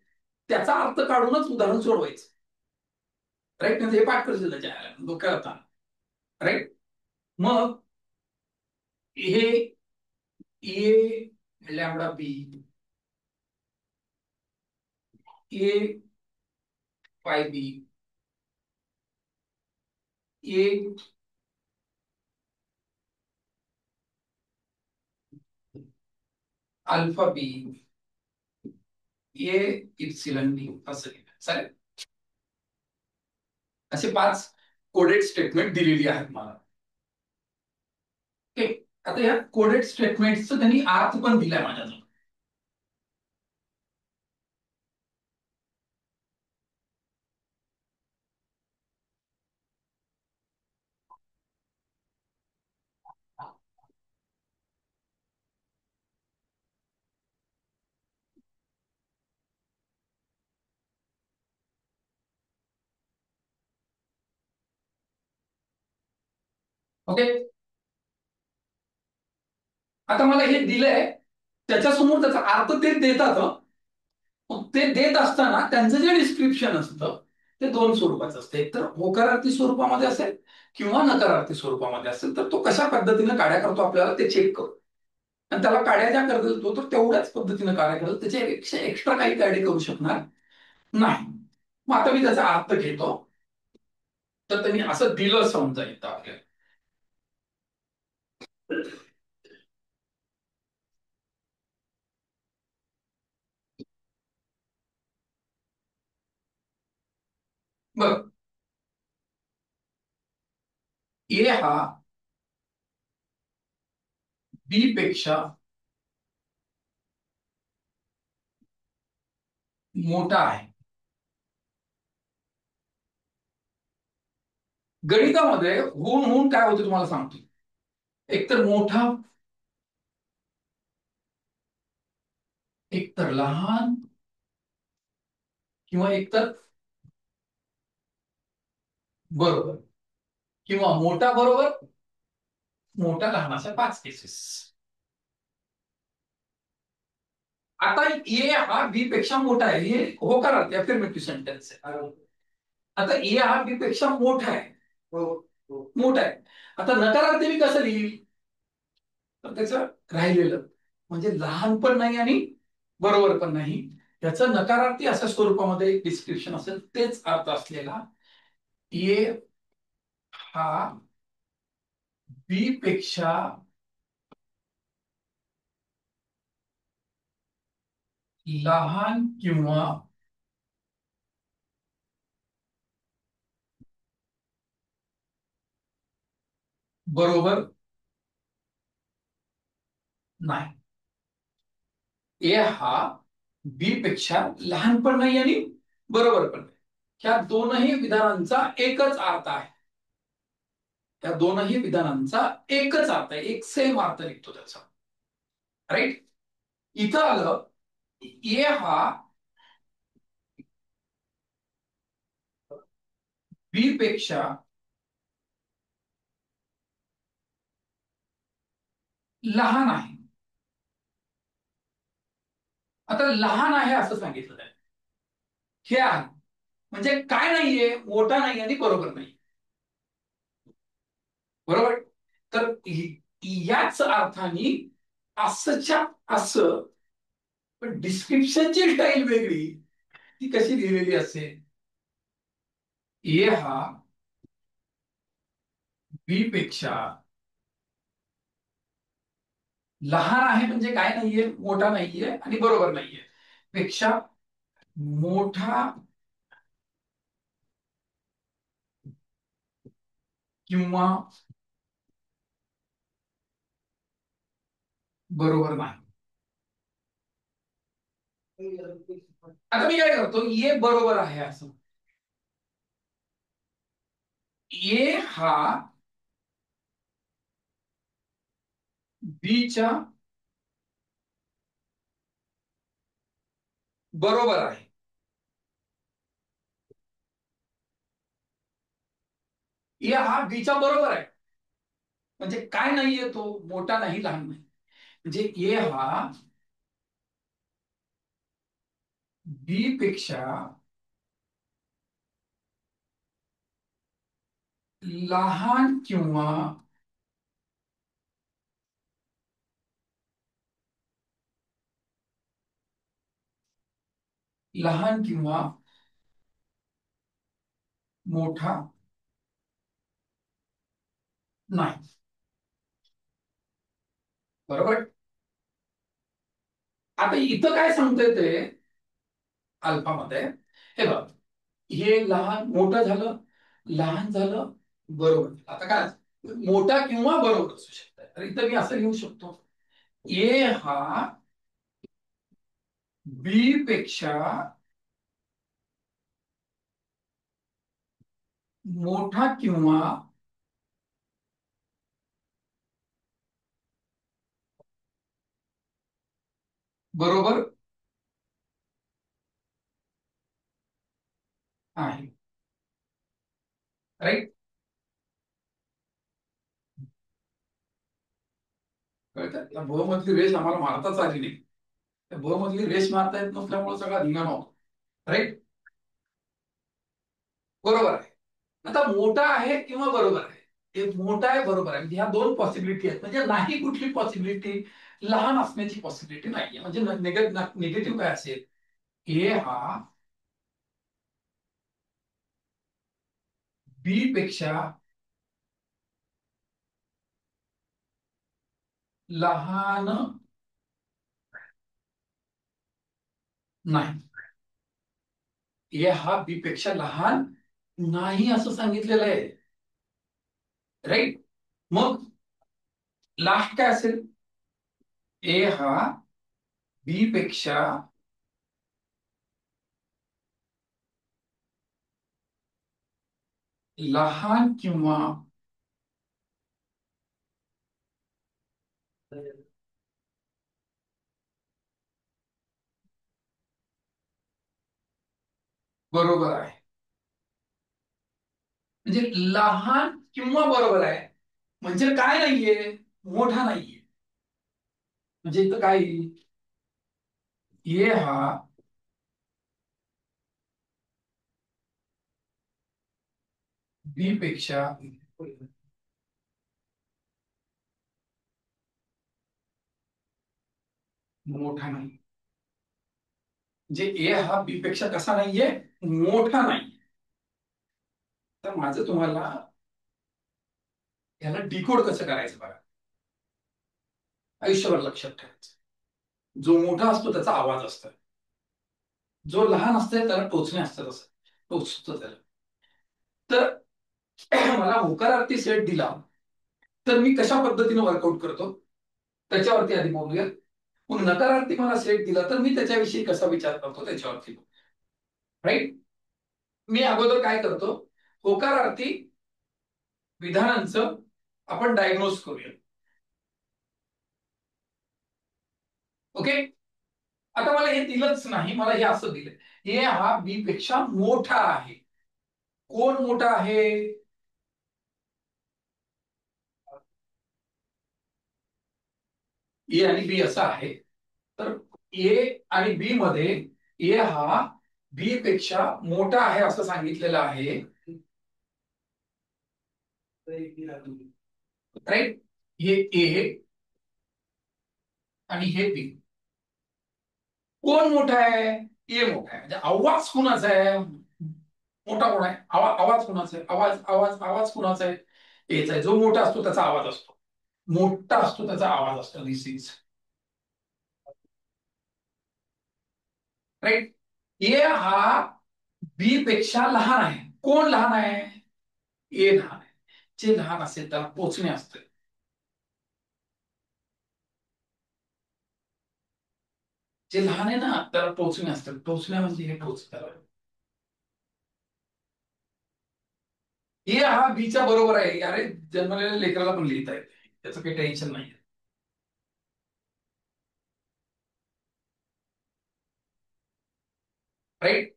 त्याचा अर्थ काढूनच उदाहरण सोडवायचं. राईट. म्हणजे हे पाठ करशील त्याच्या डोक्याला ताण. राईट. मग हे ए लॅमडा बी, ए पाय बी, ए अल्फा बी, ए इप्सिलन बी असं लिहिलं. चालेल. असे 5 कोडेड स्टेटमेंट दिलेली आहेत मला. ओके. आता या कोडेड स्टेटमेंटचं त्यांनी अर्थ पण दिलाय माझ्याजवळ. ओके. आता मला हे दिलंय, त्याच्यासमोर त्याचा अर्थ ते देतात. ते देत असताना त्यांचं जे डिस्क्रिप्शन असतं ते 2 स्वरूपाचं असतं. एक तर होकारार्थी स्वरूपामध्ये असेल किंवा नकारार्थी स्वरूपामध्ये असेल. तर तो कशा पद्धतीने काड्या करतो आपल्याला ते चेक करू. आणि त्याला काड्या ज्या करतो तो तर तेवढ्याच पद्धतीने कार्य करेल, त्याच्यापेक्षा एक्स्ट्रा काही काढे करू शकणार नाही. मग आता मी त्याचा अर्थ घेतो. तर त्यांनी असं दिलं समजा इथं आपल्याला. बघ, ए हा बी पेक्षा मोठा आहे. गणितामध्ये होऊन होऊन काय होतं तुम्हाला सांगतो. एकतर मोठा, एकतर लहान, किंवा एकतर बरोबर, किंवा मोठा बरोबर, मोठा लहान, अशा 5 केसेस. आता ए हा बी पेक्षा मोठा आहे, हे होकारार्थी अफर्मेटिव्ह सेंटेन्स आहे. आता ए हा बी पेक्षा मोठा आहे, मोठा आहे. आता नकारार्थी मी कसं लिहिल, तर त्याचं राहिलेलं म्हणजे लहान पण नाही आणि बरोबर पण नाही, त्याचं नकारार्थी अशा स्वरूपामध्ये एक डिस्क्रिप्शन असेल, तेच अर्थ असलेला ए हा बी पेक्षा लहान किंवा बरोबर नाही. ए हा बी पेक्षा लहान पण नाही आणि बरोबर पण नाही. ह्या दोनही विधानांचा एकच अर्थ आहे. त्या दोनही विधानांचा एकच अर्थ आहे, एक सेम अर्थ निघतो त्याचा. राईट. इथं आलं ए हा बी पेक्षा लहान आहे. आता लहान आहे असं सांगितलं आहे, हे आहे म्हणजे काय नाहीये, मोठा नाही आणि बरोबर नाही. बरोबर. तर याच अर्थाने असंच्या असं, पण डिस्क्रिप्शनची स्टाईल वेगळी, ती कशी लिहिलेली असेल. ए हा बी पेक्षा लहान आहे म्हणजे काय नाहीये, मोठा नाहीये आणि बरोबर नाहीये, पेक्षा मोठा किंवा बरोबर नाही. आता मी काय करतो, ए बरोबर आहे असं. ए हा बी च्या बरोबर आहे. ए हा बी च्या बरोबर आहे म्हणजे काय नाहीये, तो मोठा नाही लहान नाही, म्हणजे ए हा बी पेक्षा लहान किंवा लहान किंवा मोठा नाही. बरोबर. आता इथं काय सांगतंय ते अल्फामध्ये, हे बघ, हे लहान मोठं झालं, लहान झालं, बरोबर. आता काय मोठा किंवा बरोबर असू शकतं, तर इथं मी असं लिहू शकतो, ए हा बी पेक्षा मोठा किंवा बरोबर आहे. राईट. कळतं. त्या ब मधली रेष आम्हाला मारताच आली नाही, त्या ब मधली रेष मारता येत नसल्यामुळे सगळा धिंगाणा होतो. राईट. बरोबर आहे. आता मोठा आहे किंवा बरोबर आहे, हे मोठा आहे बरोबर आहे, म्हणजे ह्या दोन पॉसिबिलिटी आहेत, म्हणजे नाही कुठली पॉसिबिलिटी लहान असण्याची पॉसिबिलिटी नाहीये. म्हणजे निगेटिव्ह काय असेल, ए हा बी पेक्षा लहान नाही. ए हा बी पेक्षा लहान नाही असं सांगितलेलं आहे. राईट. मग लास्ट काय असेल? ए हा बी पेक्षा लहान किंवा बरोबर आहे. म्हणजे लहान किंवा बरोबर आहे म्हणजे काय नाहीये, मोठा नाहीये. म्हणजे इथं काय येईल? ए हा बी पेक्षा मोठा नाही. म्हणजे ए हा बी पेक्षा कसा नाहीये, मोठा नाही. तर माझं तुम्हाला याला डिकोड कसं करायचं बघा, आयुष्यभर लक्षात ठेवायचं. जो मोठा असतो त्याचा आवाज असतो, जो लहान असतो त्याला टोचणे असतात, असं टोचतो त्याला. तर मला होकारार्थी सेट दिला तर मी कशा पद्धतीने वर्कआउट करतो त्याच्यावरती आधी बोलूया. मग नकारार्थी मला सेट दिला तर मी त्याच्याविषयी कसा विचार करतो त्याच्यावरती. राईट. मी अगोदर काय करतो, होकारार्थी विधानांचं आपण डायग्नोज करूया. ओके. आता मला हे दिलंच नाही, मला हे असं दिलं, ए हा बी पेक्षा मोठा आहे. कोण मोठा आहे? ए आणि बी असं आहे. तर ए आणि बी मध्ये ए हा बी पेक्षा मोठा आहे असं सांगितलेलं आहे. राईट. हे ए आणि हे बी. कोण मोठा आहे? ए मोठा आहे. म्हणजे आवाज कुणाचा आहे? मोठा कोण आहे? आवाज कुणाचा आहे? आवाज आवाज आवाज कुणाचा आहे? एचा आहे. जो मोठा असतो त्याचा आवाज असतो, मोठा असतो त्याचा आवाज असतो. दिस इज राईट. ए हा बी पेक्षा लहान आहे. कोण लहान आहे? ए लहान आहे. जे लहान असेल त्याला पोचणे असते. जे लहान आहे ना त्याला टोचणे असतात. टोचणे म्हणजे हे टोच त्याला. हे हा बीच्या बरोबर आहे. अरे जन्मलेल्या लेकराला पण लिहिता येते, त्याचं काही टेन्शन नाही. राईट.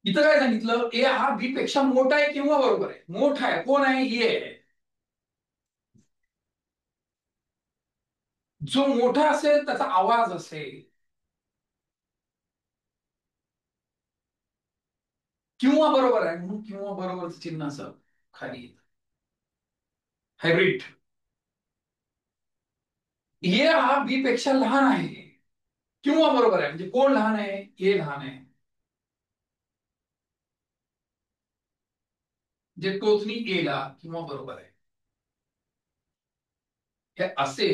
इथं काय सांगितलं, ए हा बी पेक्षा मोठा आहे किंवा बरोबर आहे. मोठा आहे. कोण आहे? ए आहे. जो मोठा असेल त्याचा आवाज असेल किंवा बरोबर आहे म्हणून किंवा बरोबरच चिन्ह असं खाली हायब्रिड. ए हा बी पेक्षा लहान आहे किंवा बरोबर आहे. म्हणजे कोण लहान आहे? ए लहान आहे. जे टोचणी ए ला किंवा बरोबर आहे. हे असे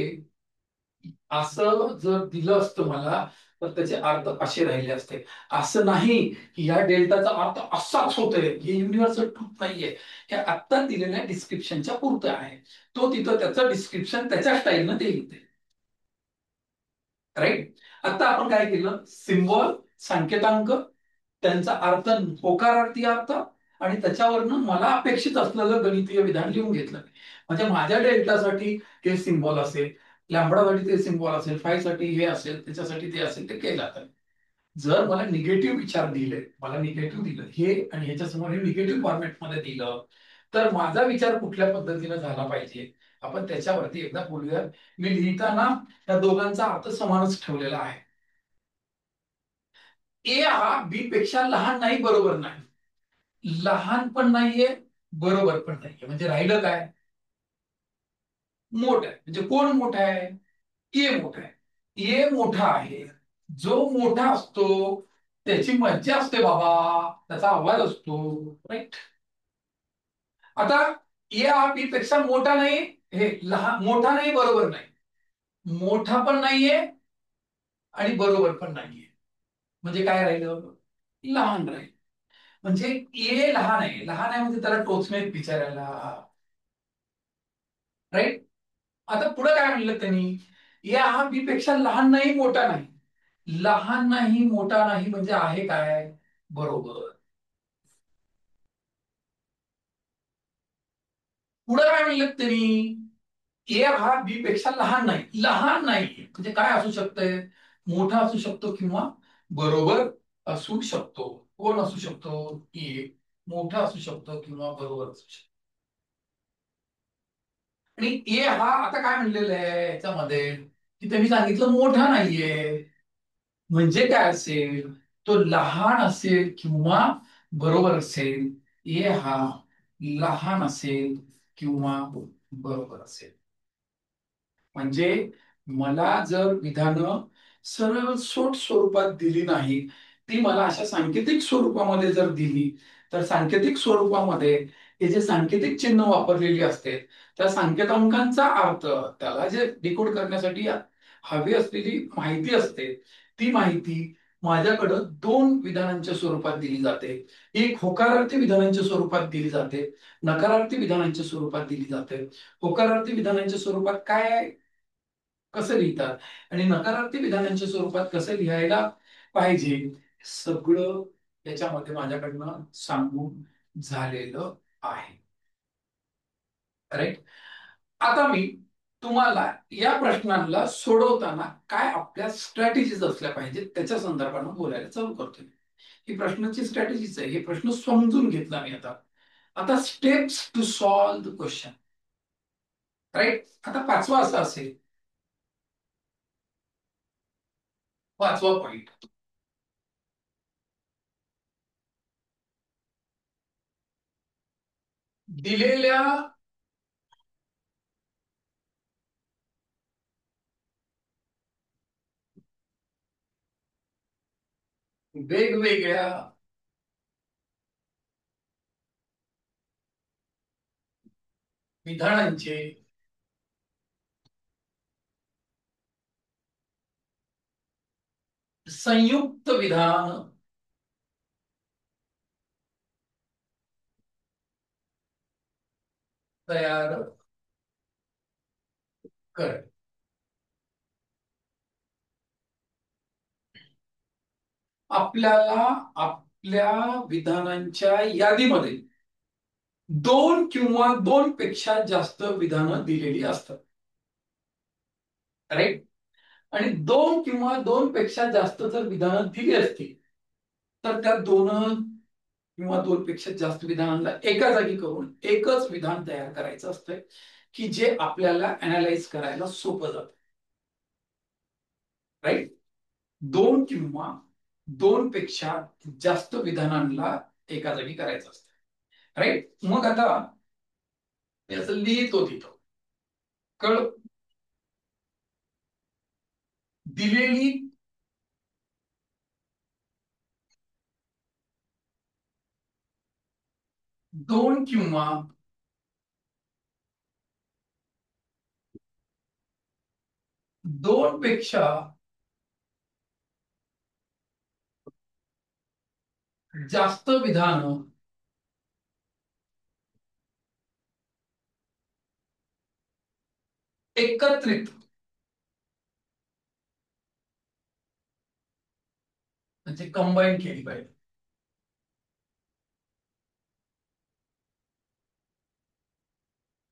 असं जर दिलं असतं मला तर त्याचे अर्थ असे राहिले असते. असं नाही की या डेल्टाचा अर्थ असाच होतोय, हे युनिव्हर्सल ट्रूथ नाहीये. हे आत्ता दिलेल्या डिस्क्रिप्शनच्या पुरतं आहे. तो तिथं त्याचं डिस्क्रिप्शन त्याच्या स्टाईलनं ते लिहिते. राईट. आता आपण काय केलं, सिम्बॉल, संकेतांक, त्यांचा अर्थ, होकारार्थी अर्थ आणि त्याच्यावरनं मला अपेक्षित असलेलं गणितीय विधान लिहून घेतलं. म्हणजे माझ्या डेल्टासाठी हे सिम्बॉल असेल, लॅम्बडासाठी ते सिम्बॉल असेल, फाय साठी हे असेल, त्याच्यासाठी ते असेल, ते केलं आता. जर मला निगेटिव्ह विचार दिले, मला निगेटिव्ह दिलं हे आणि ह्याच्यासमोर हे निगेटिव्ह फॉर्मॅटमध्ये दिलं, तर माझा विचार कुठल्या पद्धतीने झाला पाहिजे आपण त्याच्यावरती एकदा बोलूया. मी लिहिताना या दोघांचा अर्थ समानच ठेवलेला आहे. ए हा बी पेक्षा लहान नाही, बरोबर नाही. लहान पण नाहीये, बरोबर पण नाहीये. म्हणजे राहिलं काय? मोठं आहे. म्हणजे कोण मोठा आहे? ए मोठा आहे. ए मोठा आहे. जो मोठा असतो त्याची मज्जा असते बाबा, त्याचा आवाज असतो. राईट. आता ए हा बी पेक्षा मोठा नाही, हे लहान, मोठा नाही बरोबर नाही, मोठा पण नाहीये आणि बरोबर पण नाहीये. म्हणजे काय राहिलं? लहान राहील. म्हणजे ए लहान आहे. लहान आहे म्हणजे त्याला टोचणे विचारायला. राईट. आता पुढे काय म्हणलं त्यांनी, या हा बी पेक्षा लहान नाही मोठा नाही. लहान नाही मोठा नाही म्हणजे आहे काय, बरोबर. पुढे काय म्हणलं त्यांनी, ए हा बी पेक्षा लहान नाही. लहान नाही म्हणजे काय असू शकतंय, मोठा असू शकतो किंवा बरोबर असू शकतो. कोण असू शकतो, ए मोठा असू शकतो किंवा बरोबर असू शकतो. आणि ए हा आता काय म्हणलेलं आहे याच्यामध्ये, की त्यांनी सांगितलं मोठा नाहीये. म्हणजे काय असेल, तो लहान असेल किंवा बरोबर असेल. ए हा लहान असेल किंवा बरोबर असेल. म्हणजे मला जर विधानं सरळ सोट स्वरूपात दिली नाही, ती मला अशा सांकेतिक स्वरूपामध्ये जर दिली, तर सांकेतिक स्वरूपामध्ये हे जे सांकेतिक चिन्ह वापरलेली असते, त्या संकेतांकांचा अर्थ, त्याला जे डिकोड करण्यासाठी हवी असलेली माहिती असते, ती माहिती माझ्याकडं दोन विधानांच्या स्वरूपात दिली जाते. एक होकारार्थी विधानांच्या स्वरूपात दिली जाते, नकारार्थी विधानांच्या स्वरूपात दिली जाते. होकारार्थी विधानांच्या स्वरूपात काय कसं लिहितात आणि नकारार्थी विधानांच्या स्वरूपात कसं लिहायला पाहिजे, सगळं याच्यामध्ये माझ्याकडनं सांगून झालेलं आहे. राईट. आता मी तुम्हाला या प्रश्नांना सोडवताना काय आपल्या स्ट्रॅटेजीज असल्या पाहिजेत त्याच्या संदर्भानं बोलायला चालू करतोय. ही प्रश्नाची स्ट्रॅटेजीच आहे, हे प्रश्न समजून घेतला मी आता. आता steps to solve the question. Right. आता पाचवा असा असेल, पाचवा पॉइंट, दिलेल्या वेगवेगळ्या विधानांचे संयुक्त विधान तयार कर. आपल्याला आपल्या विधानांच्या यादीमध्ये दोन किंवा दोन पेक्षा जास्त विधानं दिलेली असतात. राईट. आणि दोन किंवा दोन पेक्षा जास्त जर विधानं दिली असतील, तर त्या दोन किंवा दोन पेक्षा जास्त विधानांना एका जागी करून एकच विधान तयार करायचं असतंय, की जे आपल्याला अनालाइज करायला सोपं जातं. राईट. दोन किंवा दोन पेक्षा जास्त विधानांना एका जागी करायचं असतं. राईट. मग आता याचं लिहितो तिथं, कळ, दिलेली दोन किंवा दोन पेक्षा जास्त विधान एकत्रित म्हणजे कंबाईन केली पाहिजे.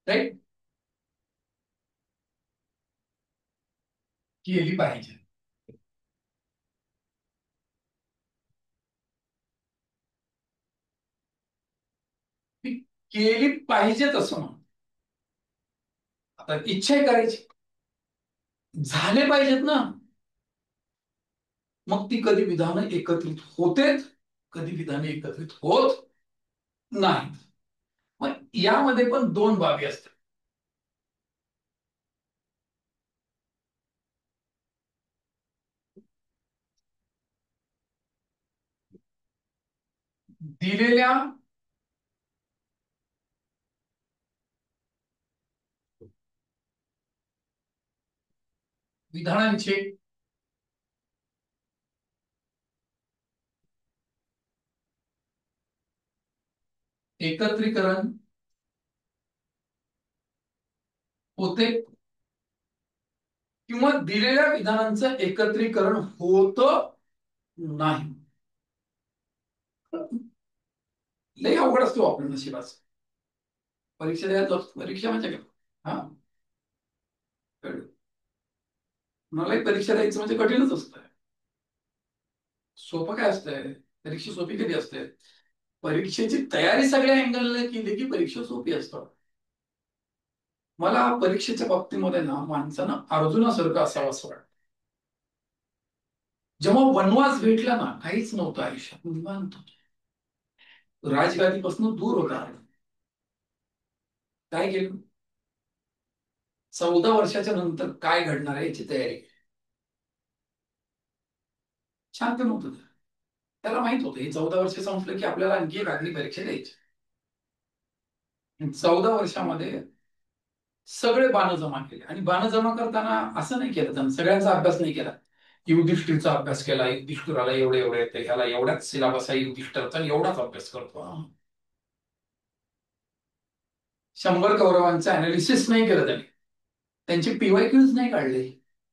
राईट. केली पाहिजे. ती केली पाहिजेत असं म्हणून आता इच्छा आहे करायची, झाले पाहिजेत ना. मग ती कधी विधानं एकत्रित होतेत, कधी विधाने एकत्रित होत नाहीत. मग यामध्ये पण दोन बाबी असतात. दिलेल्या विधानांचे एकत्रीकरण होते किंवा दिलेल्या विधानांचं एकत्रीकरण होत नाही. लय अवघड असतो आपल्या नशिबाच. परीक्षा द्यायला जातो. परीक्षा म्हणजे काय? हा, कळलं. मलाही परीक्षा द्यायचं म्हणजे कठीणच असतं. सोपं काय असतंय? परीक्षा सोपी कधी असते? परीक्षेची तयारी सगळ्या अँगलने केली की परीक्षा सोपी असतं. मला परीक्षेच्या बाबतीमध्ये ना माणसानं अर्जुनासारखं असावं असं वाटतं. जेव्हा वनवास भेटला ना, काहीच नव्हतं आयुष्यात, निवांत होतो. राजगादीपासून दूर होता. काय केलं? 14 वर्षाच्या नंतर काय घडणार आहे याची तयारी केली. शांत नव्हतं ते. त्याला माहित होतं हे 14 वर्ष संपलं की आपल्याला आणखी एक आगली परीक्षा द्यायची. 14 वर्षामध्ये सगळे बाण जमा केले आणि बाण जमा करताना असं नाही केलं त्यांनी, सगळ्यांचा अभ्यास नाही केला. युधिष्ठिरचा अभ्यास केला, युधिष्ठिराला एवढे एवढे येते, ह्याला एवढाच सिलेबस आहे युधिष्ठिरचा आणि एवढाच अभ्यास करतो. 100 कौरवांचं अनालिसिस नाही केलं त्यांनी. त्यांचे पीवायक्यूज नाही काढले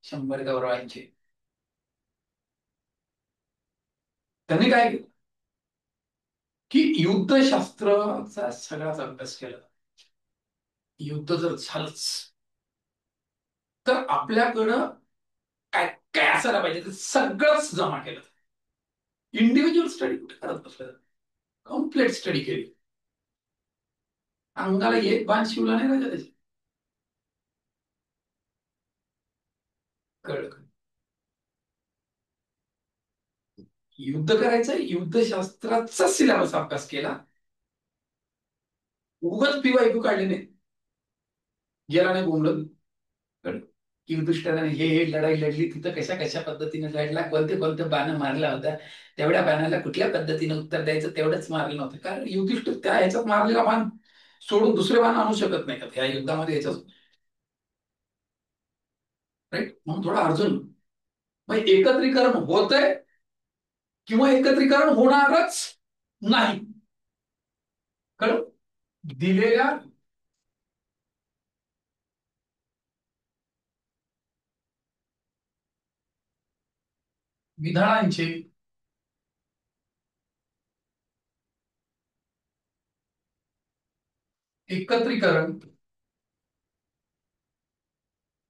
100 कौरवांचे. त्यांनी काय केलं की युद्धशास्त्राचा सगळाच अभ्यास केला. युद्ध जर झालंच तर आपल्याकडं काय काय असायला पाहिजे ते सगळंच जमा केलं. इंडिव्हिज्युअल स्टडी कुठे करत बसलं, कम्प्लीट स्टडी केली. अंगाला एक बाण शिवला नाही राजा त्याची. कळलं? युद्ध करायचं, युद्धशास्त्राचा सिलेबस अभ्यास केला. उगाच पीवायक्यू काढले नाही, गेला नाही बोंबलत. कळलं? की युधिष्ठिराने हे लढाई लढली, तिथं कशा कशा पद्धतीने लढला, कोणते कोणते बाण मारला होता, तेवढ्या बाणाला कुठल्या पद्धतीने उत्तर द्यायचं तेवढंच मारलं नव्हतं. कारण युधिष्ठिर त्या ह्याच्यात मारलेला बाण सोडून दुसरे बाण आणू शकत नाही का या युद्धामध्ये, याच्यात. राईट, म्हणून थोडा अर्जुन मग एकत्रीकरण होतंय किंवा एकत्रीकरण होणारच नाही. कळलं? दिलेल्या विधानांचे एकत्रीकरण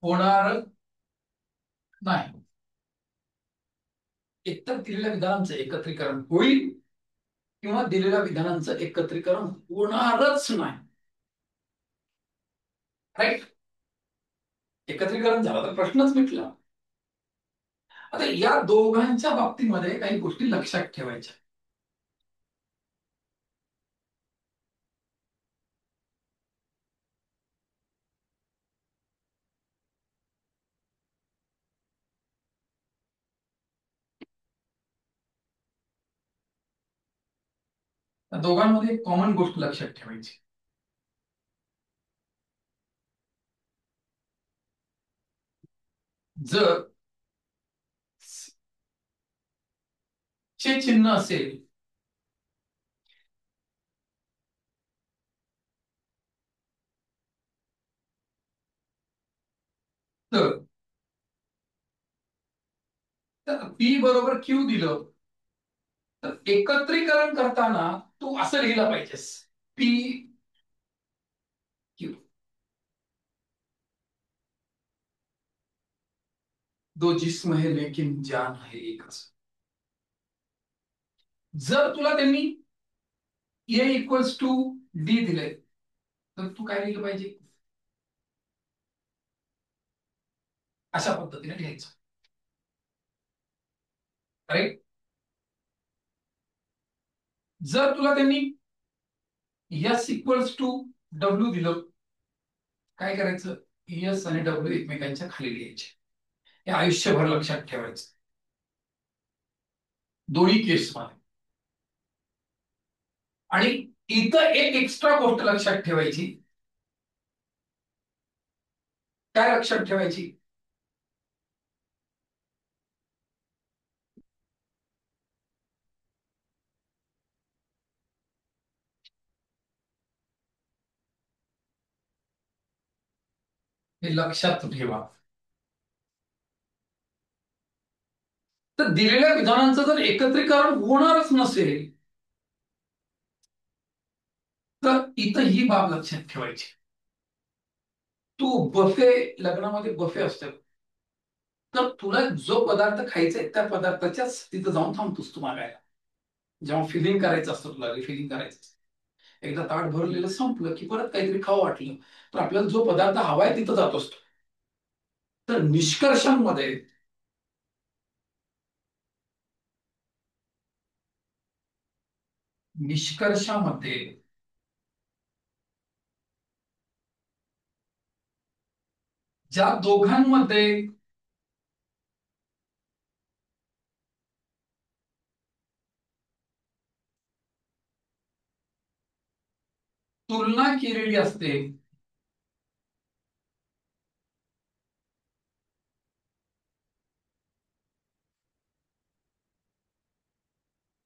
होणार नाही. एकतर दिलेल्या विधानांचं एकत्रीकरण होईल किंवा दिलेल्या विधानांचं एकत्रीकरण होणारच नाही. राईट? एकत्रीकरण झालं तर प्रश्नच मिटला. आता या दोघांच्या बाबतीमध्ये काही गोष्टी लक्षात ठेवायच्या. त्या दोघांमध्ये एक कॉमन गोष्ट लक्षात ठेवायची. जर चे चिन्ह असेल तर पी बरोबर क्यू दिलं तर एकत्रीकरण करताना तू असं लिहिलं पाहिजेस, पी क्यू, दो जिस्म है लेकिन जान है एकच. जर तुला त्यांनी ए इक्वल्स टू डी दिलंय तर तू काय लिहिलं पाहिजे, अशा पद्धतीने लिहायचं. राईट? जर तुला त्यांनी एस इक्वल्स टू डब्ल्यू दिलं, काय करायचं, एस आणि डब्ल्यू एकमेकांच्या खाली लिहायचे. हे आयुष्यभर लक्षात ठेवायचं दोन्ही केसमध्ये. आणि इथं एक एक्स्ट्रा गोष्ट लक्षात ठेवायची. काय लक्षात ठेवायची? हे लक्षात ठेवा. तर दिलेल्या विधानांचं जर एकत्रीकरण होणारच नसेल तर इथं ही बाब लक्षात ठेवायची. तू बफे, लग्नामध्ये बफे असतो, तर तुला जो पदार्थ खायचा आहे त्या पदार्थाच्याच तिथं जाऊन थांबतोस तू मागायला. जेव्हा फिलिंग करायचं असतं, तुला रिफिलिंग करायचं असतं, एकदा ताट भरलेलं संपलं की परत काहीतरी खावं वाटलं तर आपल्याला जो पदार्थ हवाय तिथं जात असतो. तर निष्कर्षामध्ये ज्या दोघांमध्ये तुलना केलेली असते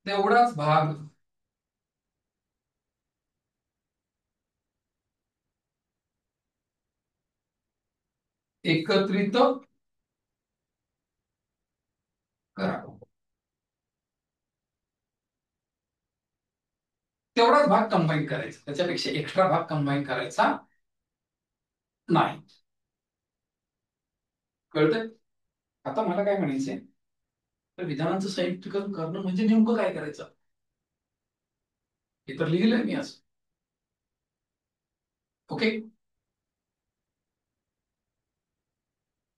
तेवढाच भाग एकत्रित करा. तेवढाच भाग कंबाईन करायचा, त्याच्यापेक्षा एक्स्ट्रा भाग कंबाईन करायचा नाही. कळतंय? आता मला काय म्हणायचंय, तर विधानांचं संयुक्तीकरण करणं म्हणजे नेमकं काय करायचं, हे तर लिहिलंय मी असं. ओके.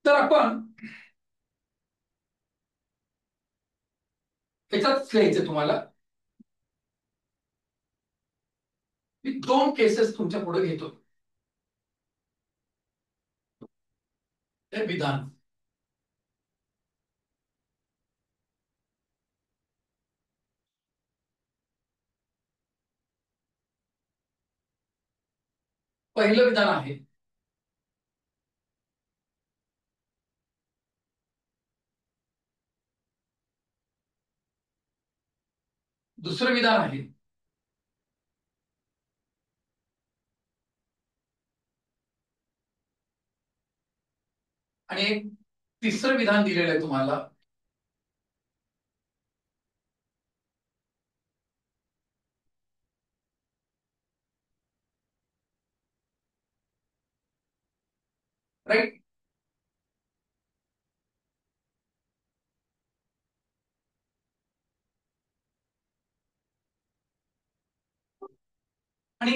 तर आपण याच्यात लिहायचं तुम्हाला. मी दोन केसेस तुमच्या पुढे घेतो. हे विधान. पहिलं विधान आहे, दुसरं विधान आहे, आणि एक तिसरं विधान दिलेलं आहे तुम्हाला. राईट. आणि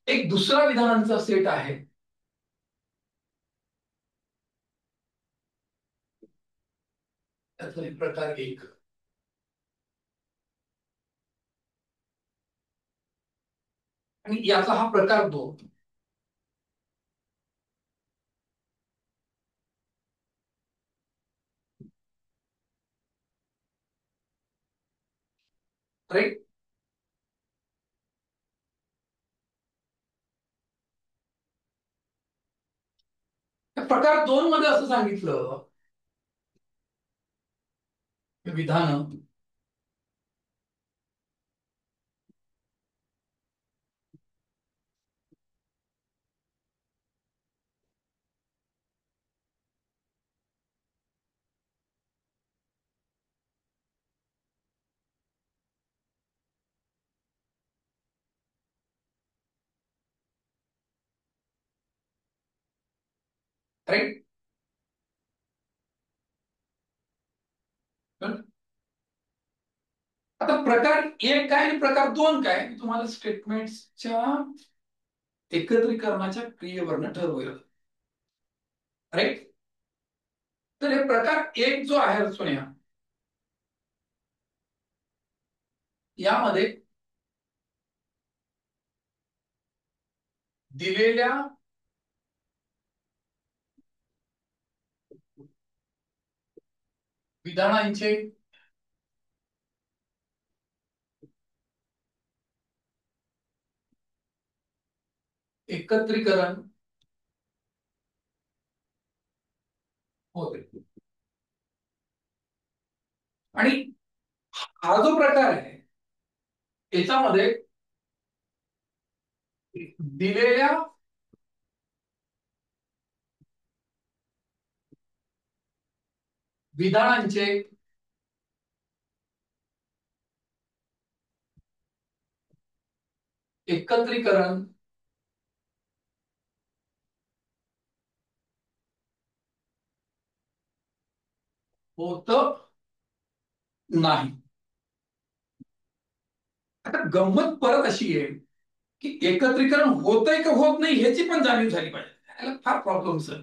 एक दुसरा विधानांचा सेट आहे. त्यातला एक प्रकार एक, आणि याचा हा प्रकार दोन. राईट. प्रकार दोन मध्ये असं सांगितलं, विधान राईट. आता प्रकार एक काय आणि प्रकार दोन काय, मी तुम्हाला स्टेटमेंटच्या एकत्रीकरणाच्या क्रियेवरनं ठरवलं. राईट. तर हे प्रकार एक जो आहे सोनिया, यामध्ये दिलेल्या विधानांचे एकत्रीकरण होते. आणि हा जो प्रकार आहे याच्यामध्ये दिलेल्या विधानांचे एकत्रीकरण होत नाही. आता गंमत परत अशी आहे की एकत्रीकरण होतंय का होत नाही ह्याची पण जाणीव झाली पाहिजे. याला फार प्रॉब्लेम सर.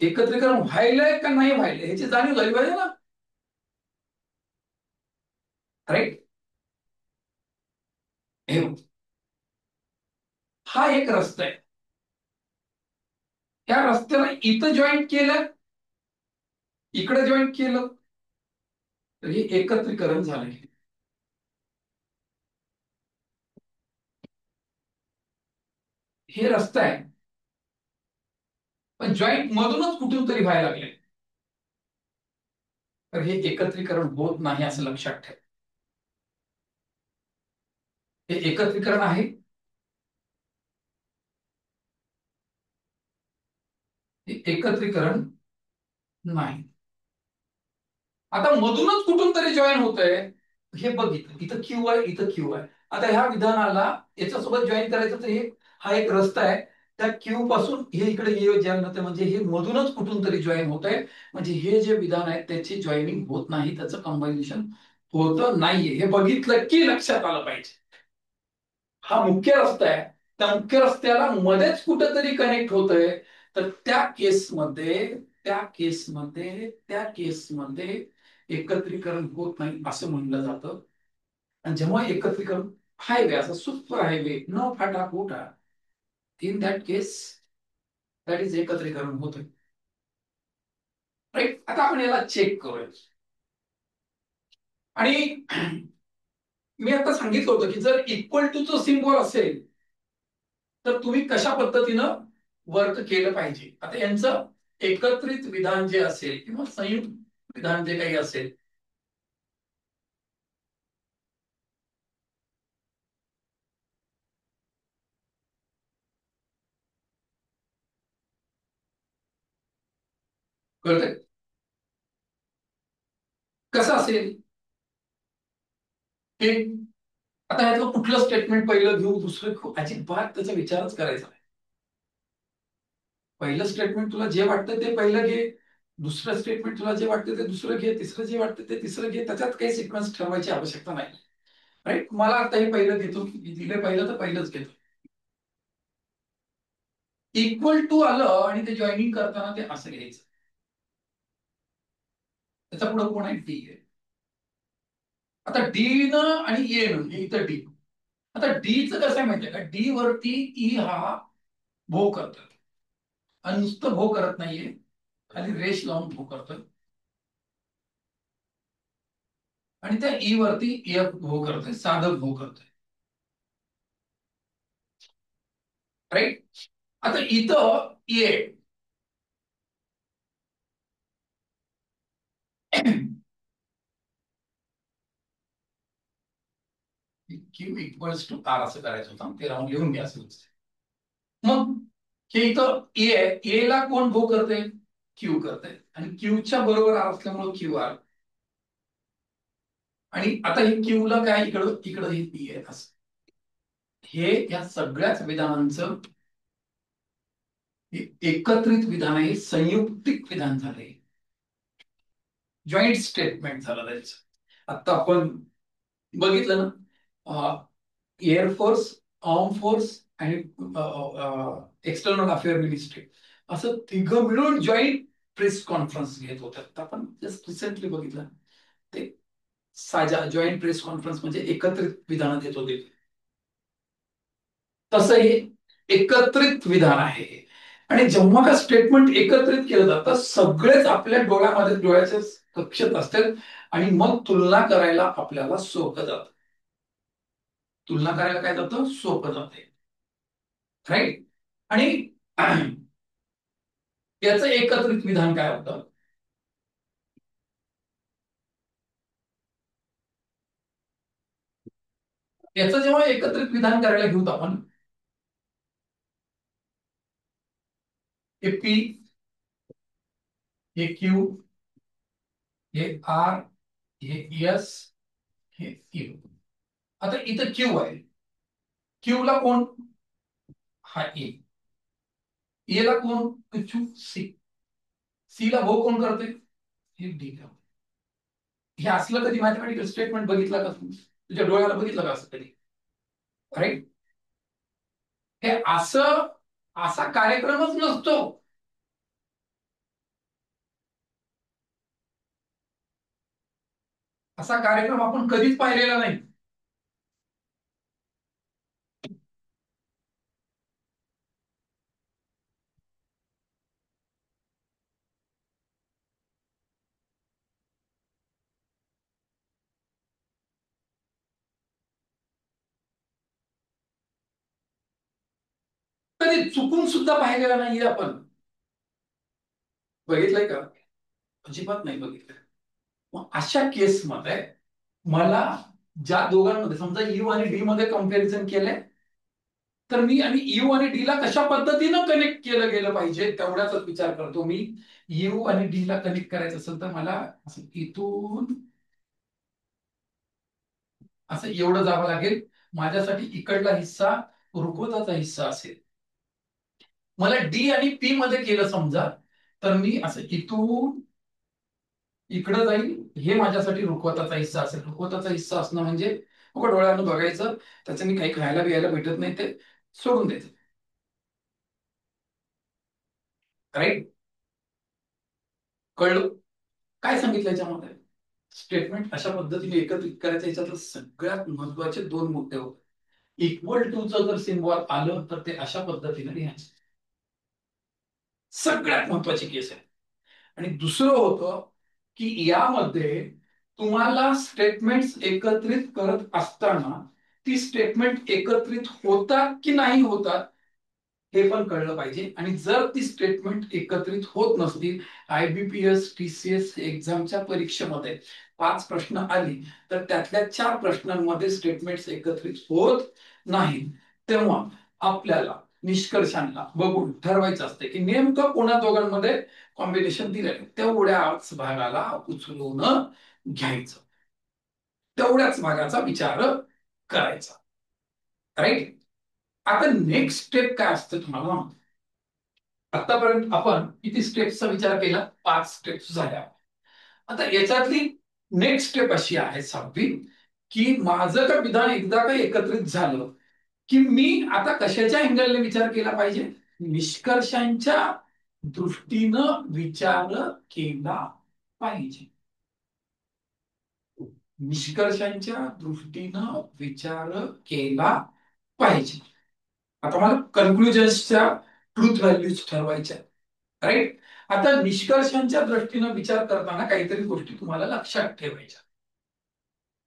एकत्रीकरण व्हायलंय का नाही व्हायलंय ह्याची जाणीव झाली पाहिजे ना. राईट. हे हा एक रस्ता आहे. त्या रस्त्याला इथं जॉईंट केलं, इकडे जॉईंट केलं, तर हे एकत्रीकरण झालं. हे रस्ता आहे पण जॉईंट मधूनच कुठून तरी व्हायला लागले, तर हे एकत्रीकरण होत नाही असं लक्षात ठेव. हे एकत्रीकरण आहे. हे एकत्रीकरण नाही. आता मधूनच कुठून तरी जॉईन होतंय हे बघितलं. इथं क्यू आहे, इथं क्यू आहे. आता ह्या विधानाला याच्यासोबत जॉईन करायचं तर हे हा एक रस्ता आहे. त्या क्यू पासून हे इकडे ये जॉईन होते म्हणजे हे मधूनच कुठून तरी जॉईन होत आहे. म्हणजे हे जे विधान आहे त्याची जॉईनिंग होत नाही, त्याचं कंबायनेशन होत नाहीये हे बघितलं की लक्षात आलं पाहिजे. हा मुख्य रस्ता आहे, त्या मुख्य रस्त्याला मध्येच कुठंतरी कनेक्ट होतंय, तर त्या केसमध्ये एकत्रीकरण होत नाही असं म्हणलं जातं. आणि जेव्हा एकत्रीकरण हायवे असा सुपर हायवे न फाटा फुटा, in that case that is एकत्रीकरण होतं. राईट. आता आपण याला चेक करूया. आणि मी आता सांगितलं होतं की जर इक्वल टू सिम्बॉल असेल तर तुम्ही कशा पद्धतीनं वर्क केलं पाहिजे. आता यांचं एकत्रित विधान जे असेल किंवा संयुक्त विधान जे काही असेल, कळतंय कसं असेल हे. आता ह्यातलं कुठलं स्टेटमेंट पहिलं घेऊ दुसरं घेऊ अजिबात त्याचा विचारच करायचा नाही. पहिलं स्टेटमेंट तुला जे वाटतं ते पहिलं घे, दुसरं स्टेटमेंट तुला जे वाटतं ते दुसरं घे, तिसरं जे वाटतं ते तिसरं घे. त्याच्यात काही सिक्वेन्स ठरवायची आवश्यकता नाही. राईट. मला आता हे पहिलं घेतो, दिले पहिलं तर पहिलंच घेतो. इक्वल टू आलं आणि ते जॉईनिंग करताना ते असं घ्यायचं. त्याचा पुढे कोण आहे डी आहे. आता डी न आणि ए न हे इथं डी. आता डीचं कसं आहे माहितीये का, डी वरती ई हा भो करतोय आणि नुसतं भो करत नाहीये, खाली रेष लावून भो करतोय आणि त्या ई वरती एफ भो करतोय, साधक भो करतोय. राईट. आता इथं ए क्यू इक्वल्स टू आर असं करायचं होतं, ते राहून लिहून घ्या असं. मग हे इथं ए आहे, ए ला कोण भो करते, क्यू करते आणि क्यूच्या बरोबर आर असल्यामुळे क्यू आर. आणि आता हे क्यू ला काय इकडं इकडं हे पी आहे असं. हे या सगळ्याच विधानांचं एकत्रित विधान आहे, संयुक्तिक विधान झाले, जॉईंट स्टेटमेंट झालं त्यांचं. आता आपण बघितलं ना, एअरफोर्स, आर्म फोर्स आणि एक्सटर्नल अफेअर मिनिस्ट्री असं तिघं मिळून जॉईंट प्रेस कॉन्फरन्स घेत होत्या. आपण जस्ट रिसेंटली बघितलं ते साजा जॉईंट प्रेस कॉन्फरन्स म्हणजे एकत्रित विधान देत होते. तसं हे एकत्रित विधान आहे. आणि जेव्हा का स्टेटमेंट एकत्रित केलं जातं सगळेच आपल्या डोळ्यामध्ये डोळ्याच्या कक्षेत असतात आणि मग तुलना करायला आपल्याला सोपं जातं. तुलना करायला काय जातं, सोपं जाते. राईट. आणि याचं एकत्रित विधान काय होतं, याचं जेव्हा एकत्रित विधान करायला घेऊ आपण हे पी हे क्यू, हे आर, हे एस, हे क्यू. आता इथं क्यू आहे. क्यू ला कोण? हा ए. ए ला कोण? Q C. सी ला भाऊ कोण करते? हे डी करते. हे असलं कधी मॅथमॅटिकल स्टेटमेंट बघितलं का तुम्ही? तुझ्या डोळ्याला बघितलं का असं कधी? राईट. हे असं असा कार्यक्रमच नसतो. असा कार्यक्रम आपण कधीच पाहिलेला नाही. कधी चुकून सुद्धा पाहिलेला नाहीये आपण. बघितलंय का? अजिबात नाही बघितलं. मग अशा केसमध्ये मला ज्या दोघांमध्ये समजा यू आणि डी मध्ये कंपॅरिझन केलंय, तर मी आणि यू आणि डी ला कशा पद्धतीनं कनेक्ट केलं गेलं पाहिजे तेवढ्याच विचार करतो मी. यू आणि डी ला कनेक्ट करायचं असेल तर मला असं इथून असं एवढं जावं लागेल. माझ्यासाठी इकडला हिस्सा रुखवताचा हिस्सा असेल. मला डी आणि पी मध्ये केलं समजा, तर मी असं इथून इकडं जाईल. हे माझ्यासाठी रुखवताचा हिस्सा असेल. रुखवताचा हिस्सा असणं म्हणजे मग डोळ्यानं बघायचं, त्याच्याने काही खायला बियायला भेटत नाही ते सोडून द्यायचं. राईट. कळलं काय सांगितलं याच्यामध्ये? स्टेटमेंट अशा पद्धतीने एकत्रित करायचं. याच्यातलं सगळ्यात महत्वाचे दोन मुद्दे होते. इक्वल टूचं जर सिम्बॉल आलं तर ते अशा पद्धतीने लिहायचं. सगळ्यात महत्वाची केस आहे. आणि दुसरं होतं की यामध्ये तुम्हाला स्टेटमेंट्स एकत्रित करत असताना ती स्टेटमेंट एकत्रित होतात की नाही होतात हे पण कळलं पाहिजे. आणि जर ती स्टेटमेंट एकत्रित होत नसतील, IBPS TCS एक्झामच्या परीक्षेमध्ये 5 प्रश्न आली तर त्यातल्या 4 प्रश्नांमध्ये स्टेटमेंट्स एकत्रित होत नाहीत, तेव्हा आपल्याला निष्कर्षांना बघून ठरवायचं असते की नेमकं कोणा दोघांमध्ये कॉम्बिनेशन दिलेलं तेवढ्याच भागाला उचलून घ्यायचं, तेवढ्याच भागाचा विचार करायचा. राईट. आता नेक्स्ट स्टेप काय असतं तुम्हाला माहिती? आतापर्यंत आपण किती स्टेप्सचा विचार केला? 5 स्टेप्स झाल्या. आता याच्यातली नेक्स्ट स्टेप अशी आहे 6वी, की माझं का विधान एकदा का एकत्रित झालं की मी आता कशाच्या अँगलने विचार केला पाहिजे? निष्कर्षांच्या दृष्टीनं विचार केला पाहिजे. निष्कर्षांच्या दृष्टीनं विचार केला पाहिजे. आता मला कन्क्लुजन्सच्या ट्रूथ व्हॅल्यूज ठरवायच्या. राईट. आता निष्कर्षांच्या दृष्टीनं विचार करताना काहीतरी गोष्टी तुम्हाला लक्षात ठेवायच्या.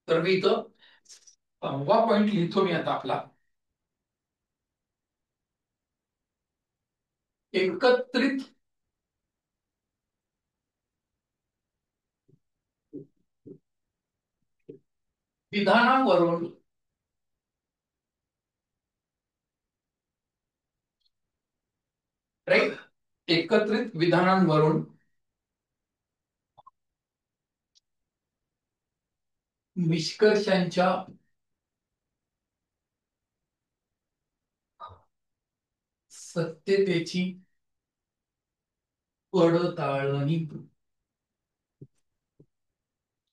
तर मी इथं 6वा पॉइंट लिहितो मी आता आपला. एकत्रित विधानावरून राईट, एकत्रित विधानांवरून निष्कर्षांच्या सत्यतेची पडताळणी,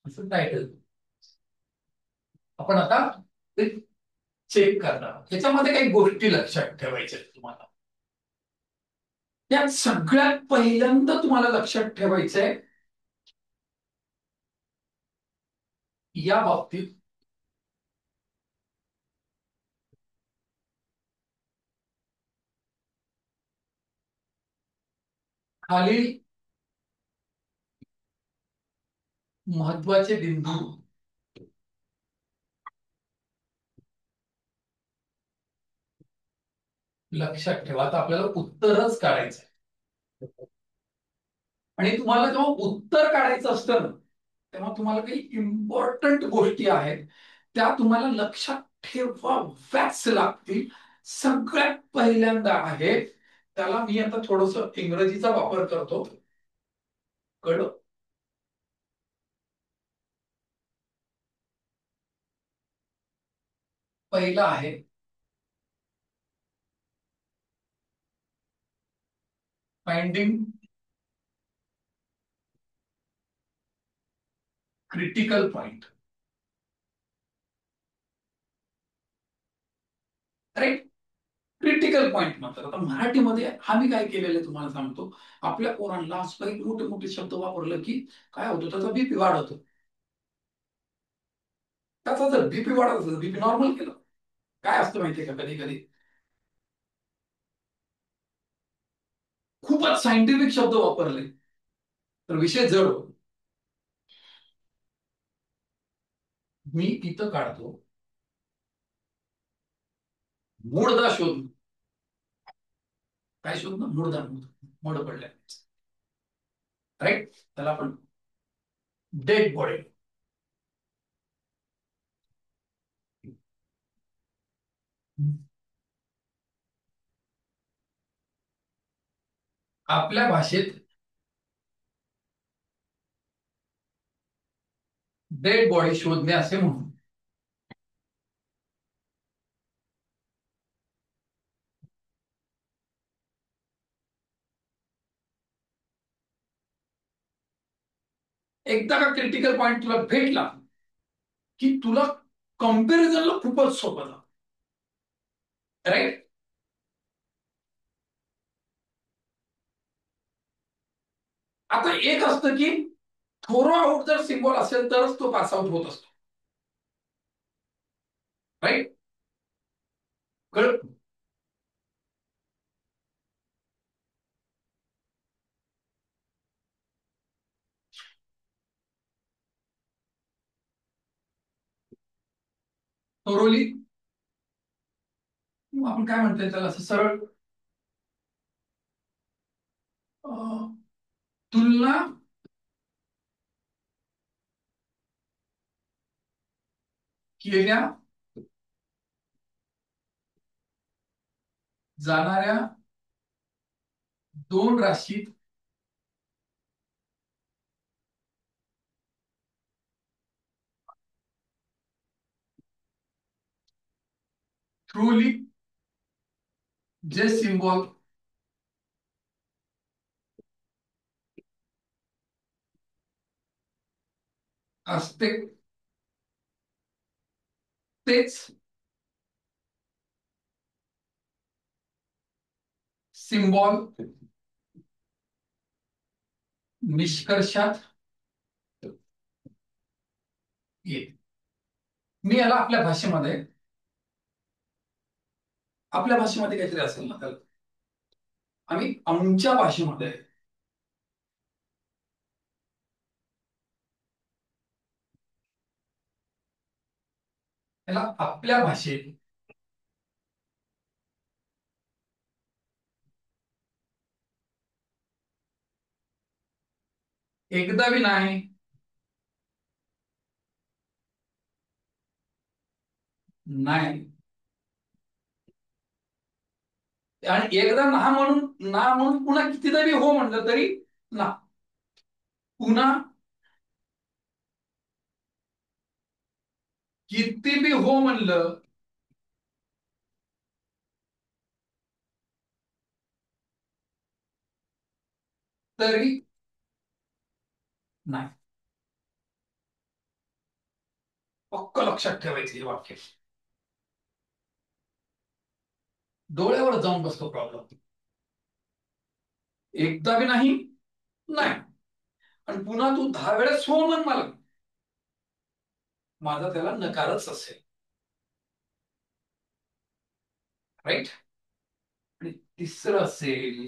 असं टायटल आपण आता ते चेक करणार. त्याच्यामध्ये काही गोष्टी लक्षात ठेवायच्या तुम्हाला. त्यात सगळ्यात पहिल्यांदा तुम्हाला लक्षात ठेवायचंय या बाबतीत खालील महत्वाचे बिंदू लक्षात ठेवा. आता आपल्याला उत्तरच काढायचंय. आणि तुम्हाला जेव्हा उत्तर काढायचं असतं ना, तेव्हा तुम्हाला काही इम्पॉर्टंट गोष्टी आहेत त्या तुम्हाला लक्षात ठेवाव्याच लागतील. सगळ्यात पहिल्यांदा आहे, त्याला मी आता थोडस इंग्रजीचा वापर करतो, कळलं? पहिला आहे finding critical point. Right. Critical point म्हणतात. आता मराठीमध्ये आम्ही काय केलेलं आहे तुम्हाला सांगतो. आपल्या पोरांना असं काही मोठे मोठे शब्द वापरलं की काय होतं, त्याचा बीपी वाढवतो. त्याचा जर बीपी वाढत असेल, बीपी नॉर्मल केलं, काय असतं माहितीये का, कधी कधी खूपच सायंटिफिक शब्द वापरले तर विषय जड होतो. मी इथं काढतो मूळदा शोध. काय शोध ना, मूळदा, मूळ पडल्या. राईट. त्याला आपण डेड बॉडी. आपल्या भाषेत डेड बॉडी शोधणे असे म्हणून. एकदा का क्रिटिकल पॉइंट तुला भेटला की तुला कम्पॅरिझनला खूपच सोपं जातं. राईट. आता एक असतं की थोरो आउट जर सिम्बॉल असेल तरच तो पास आउट होत असतो. राईट. कळ. थोरोली आपण काय म्हणतोय त्याला असं सरळ तुलना केल्या जाणाऱ्या दोन राशीत थ्रूली जे सिम्बॉल असते तेच सिम्बॉल निष्कर्षात येते. मी याला आपल्या भाषेमध्ये काहीतरी असेल ना त्याला आम्ही आमच्या भाषेमध्ये त्याला आपल्या भाषेत एकदा बी नाही, नाही, आणि एकदा ना म्हणून पुन्हा कितीदा बी हो म्हणलं तरी ना. पुन्हा किती बी हो म्हणलं तरी नाही. पक्क लक्षात ठेवायचं हे वाक्य. डोळ्यावर जाऊन बसतो प्रॉब्लेम. एकदा बी नाही, नाही, आणि पुन्हा तू 10 वेळेस हो म्हण मला, माझा त्याला नकारच असेल. राईट. आणि तिसरं असेल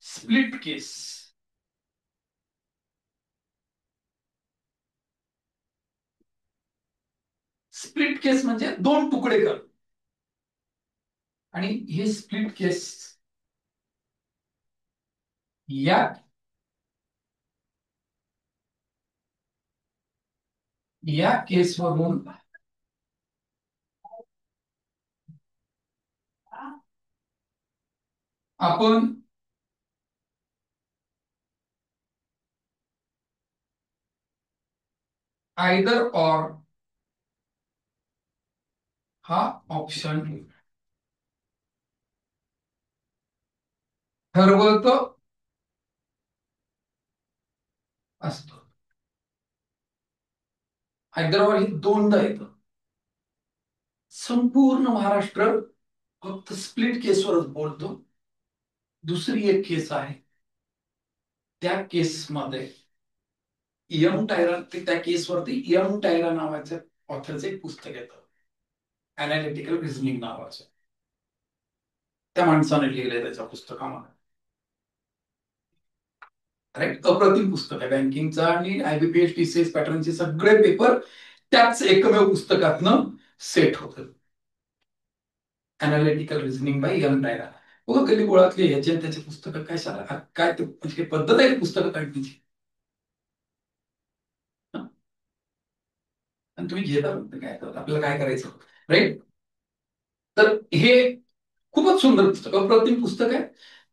स्प्लिट केस. स्प्लिट केस म्हणजे दोन तुकडे कर. आणि हे स्प्लिट केस या या केसवरून आपण आयदर ऑर हा ऑप्शन ठरवत असतो. आयदर ऑर हे दोनदा येतं. संपूर्ण महाराष्ट्र फक्त स्प्लिट केसवरच बोलतो. दुसरी एक केस आहे, त्या केसमध्ये यम टायरा, त्या केसवरती यम टायरा नावाच्या ऑथरचं एक पुस्तक येतं, अनालिटिकल रिझनिंग नावाचं. त्या माणसाने लिहिलंय त्याच्या पुस्तकामध्ये. राईट, अप्रतिम पुस्तक आहे बँकिंगचा, आणि आयबीपीएस टीसीएस पॅटर्नचे सगळे पेपर त्याच एकमेव पुस्तकातनं सेट होतं. अनालिटिकल रिझनिंग बाय यम टायरा. बघा कधी गोळातले ह्याचे त्याचे पुस्तकं काय शाळा काय ते, म्हणजे पद्धत आहे पुस्तकं काढण्याची. आणि तुम्ही घेता काय आपल्याला काय करायचं, राईट. तर हे खूपच सुंदर पुस्तक, अप्रतिम पुस्तक आहे.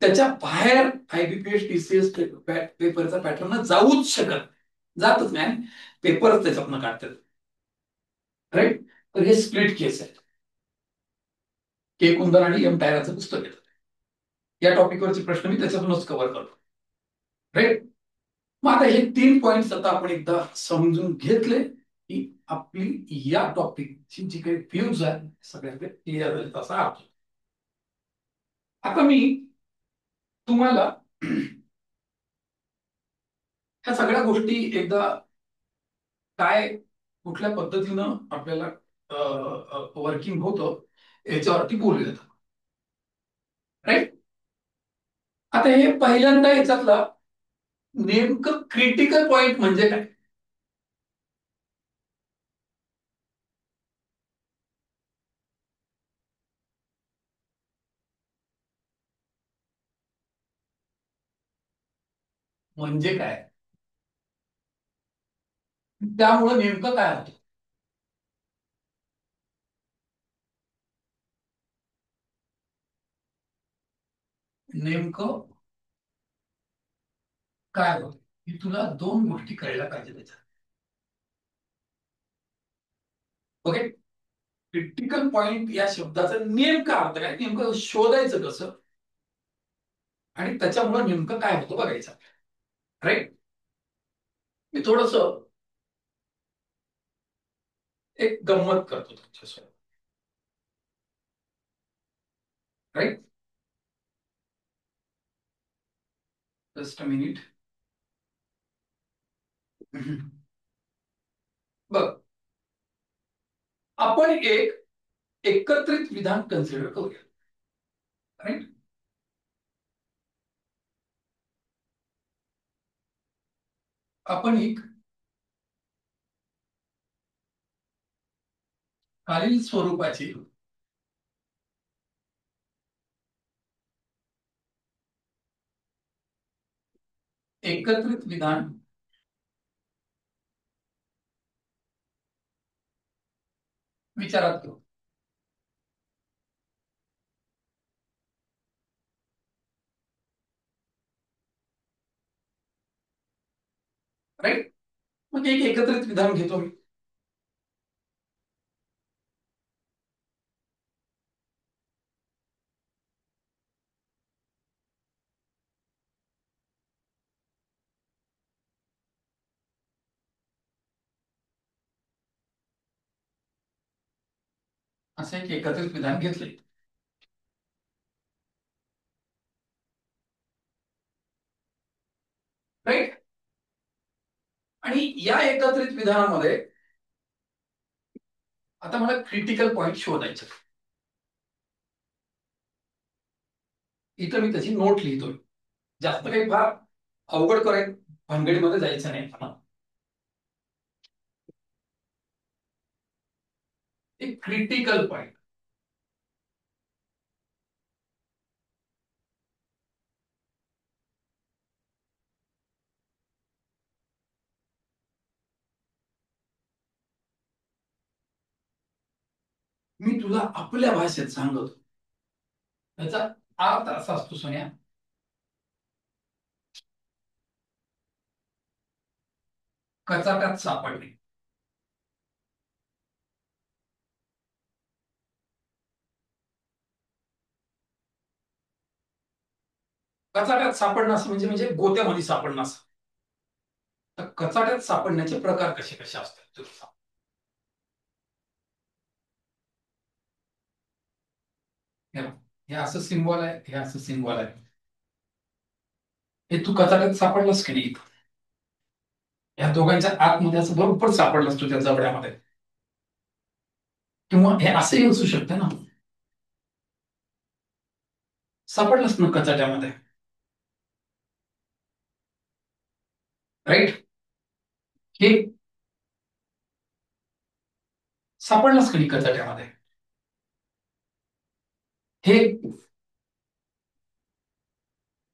त्याच्या बाहेर आयबीपीएस टीसीएस पेपरचा पॅटर्न जाऊच शकत, जातच नाही, पेपरच त्याच्यातनं काढतात. राईट. तर हे स्प्लिट केस आहे. के कुंदन आणि एम टायराचं पुस्तक येतं. या टॉपिकवरचे प्रश्न मी त्याच्यातूनच कव्हर करतो. राईट. मग आता हे 3 पॉइंट्स आता आपण एकदा समजून घेतले की आपली या टॉपिकची जी काही व्ह्यूज आहे सगळ्यात क्लिअर झाले, तसा अर्थ. आता मी तुम्हाला ह्या सगळ्या गोष्टी एकदा काय कुठल्या पद्धतीनं आपल्याला वर्किंग होतं याच्यावरती बोलूयात. राईट. आता हे पहिल्यांदा याच्यातला नेमकं क्रिटिकल पॉइंट म्हणजे काय. म्हणजे काय, त्यामुळे नेमकं काय होतं. नेमकं काय होतं की तुला दोन गोष्टी कळल्या पाहिजे त्याच्यात. ओके. क्रिटिकल पॉइंट या शब्दाचा नेमका अर्थ काय, नेमकं शोधायचं कसं, आणि त्याच्यामुळे नेमकं काय होतं बघायचं. राईट. मी थोडस एक गंमत करतो तुमच्यासोबत. राईट. Just a minute. बघ, आपण एक एकत्रित विधान कन्सिडर करूया. राईट. आपण एक खालील स्वरूपाची एकत्रित विधान विचारात घेऊ. राईट. मग एक एकत्रित विधान घेतो मी. असं एक एकत्रित विधान घेतलंय. राईट. आणि या एकत्रित विधानामध्ये आता मला क्रिटिकल पॉइंट शोधायचं. इथं मी त्याची नोट लिहितोय. जास्त काही फार अवघड करायचं भानगडीमध्ये जायचं नाही मला. एक क्रिटिकल पॉइंट. मी तुला आपल्या भाषेत सांगतो. त्याचा अर्थ असा असतो सोन्या, कचाट्यात सापडणे. कचाट्यात सापडणं असं म्हणजे म्हणजे गोत्यामध्ये सापडणं असं. तर कचाट्यात सापडण्याचे प्रकार कसे कसे असतात तुम्ही सांगा. हे बघ, हे असं सिम्बॉल आहे, हे असं सिम्बॉल आहे. हे तू कचाट्यात सापडलास की नाही? या दोघांच्या आतमध्ये असं बरोबर सापडलास तुझ्या जबड्यामध्ये. किंवा हे असंही असू शकतं ना, सापडलास ना कचाट्यामध्ये, राईट? हे सापडलास की नाही कचाट्यामध्ये? हे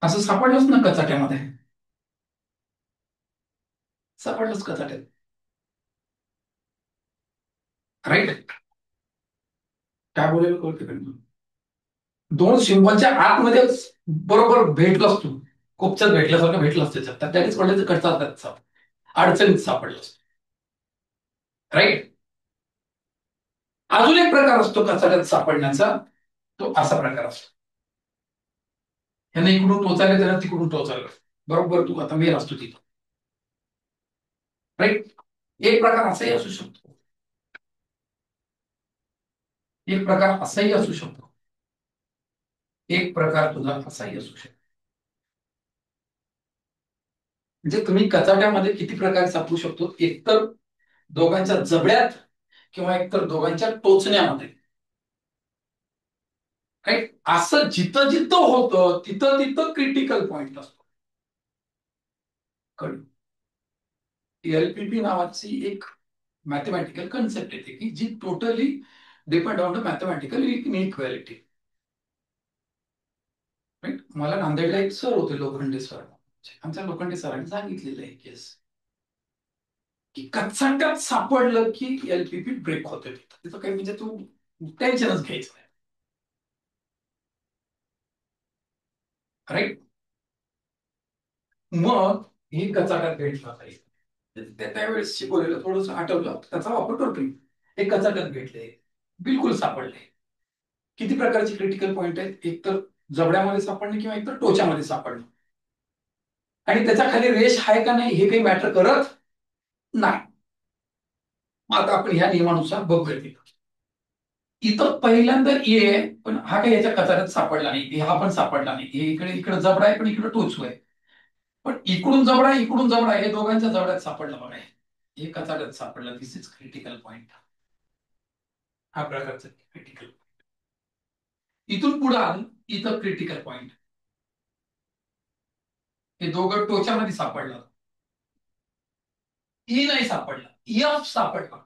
असं सापडलंच ना कचाट्यामध्ये, सापडलंच कचाट्यात, राईट? काय बोलायला कळते का? दोन सिंबॉलच्या आतमध्ये बरोबर भेटलास तू, खूपच्यात भेटल्यासारखं भेटलास त्याच्यात, तर त्यानेच म्हटलं तर कडचा त्याचा अडचणीत सापडलास, राईट? अजून एक प्रकार असतो कचाट्यात सापडण्याचा, तो असा प्रकार असतो. ह्याने इकडून टोचायला, त्याला तिकडून टोचायला, बरोबर तू आता मेल असतो तिथं, राईट? एक प्रकार असाही असू शकतो, एक प्रकार असाही असू शकतो, एक प्रकार तुझा असाही असू शकतो. म्हणजे तुम्ही कचाट्यामध्ये किती प्रकार सापडू शकतो? एकतर दोघांच्या जबड्यात, किंवा एकतर दोघांच्या टोचण्यामध्ये, राईट? असं जिथं जिथं होतं तिथं तिथं क्रिटिकल पॉइंट असतो. कळलं? एलपीपी नावाची एक मॅथमॅटिकल कन्सेप्ट येते की जी totally depend on the mathematical inequality, right? मला नांदेडला एक सर होते, लोखंडे सर. आमच्या लोखंडे सरांनी सांगितलेलं आहे केस की कचाट्यात सापडलं की एलपीपी ब्रेक होते, तिथं तिथं काही म्हणजे तू टेन्शनच घ्यायचं नाही, राईट? मग ही कचाट्यात भेटला पाहिजे, त्यावेळेस शिकवलेलं थोडंसं आठवलं, त्याचा वापर करतो मी. हे कचाट्यात भेटले, बिलकुल सापडले. किती प्रकारचे क्रिटिकल पॉइंट आहेत? एक तर जबड्यामध्ये सापडणे, किंवा एक तर टोचामध्ये सापडणं. आणि त्याच्या खाली रेष आहे का नाही हे काही मॅटर करत नाही. आता आपण ह्या नियमानुसार बघूया. इथं पहिल्यांदा ए आहे, पण हा काही याच्या कचाट्यात सापडला नाही, हा पण सापडला नाही. हे इकडे इकडे जबडा आहे, पण इकडे टोचू आहे. पण इकडून जबडा आहे, इकडून जबडा आहे, हे दोघांच्या जबड्यात सापडलं बघा. हे कचाट्यात सापडलं. दिस इज क्रिटिकल पॉइंट. हा प्रकारचा क्रिटिकल. इथून पुढे आलं, इथं क्रिटिकल पॉइंट. हे दोघं टोचामध्ये सापडलं. ई नाही सापडला, एफ सापडला.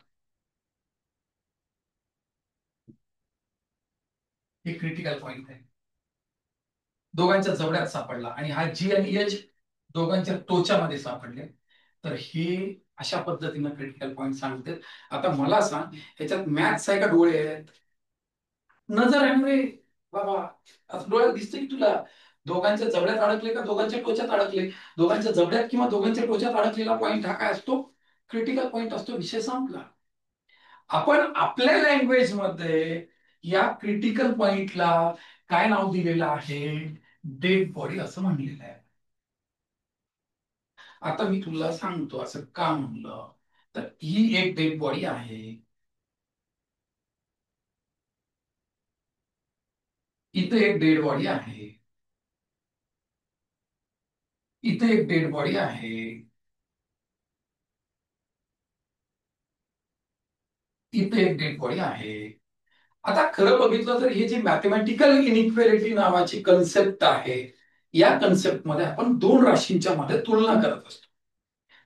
हे क्रिटिकल पॉइंट आहे, दोघांच्या जवळ्यात सापडला. आणि हा जी आणि एच दोघांच्या टोचामध्ये सापडले. तर हे अशा पद्धतीनं क्रिटिकल पॉइंट सांगते. आता मला सांग, ह्याच्यात मॅथ्स आहे का डोळे आहेत? नजर आहे रे बाबा. आज डोळ्यात दिसतं की तुला दोघांच्या जबड्यात अडकले का दोघांच्या टोचात अडकले? दोघांच्या जबड्यात किंवा दोघांच्या टोचात अडकलेला पॉइंट हा काय असतो? क्रिटिकल पॉइंट असतो. विषय संपला. आपण आपल्या लँग्वेज मध्ये या क्रिटिकल पॉइंटला काय नाव दिलेलं आहे? डेड बॉडी असं म्हणलेलं आहे. आता मी तुला सांगतो असं का म्हणलं, तर ही एक डेड बॉडी आहे, इथे एक डेड बॉडी आहे, इथे एक डेड बॉडी आहे, इथे एक डेड बॉडी आहे. आता खरं बघितलं तर हे जे मॅथमॅटिकल इनइक्वेलिटी नावाची कन्सेप्ट आहे, या कन्सेप्ट मध्ये आपण दोन राशींच्या मध्ये तुलना करत असतो.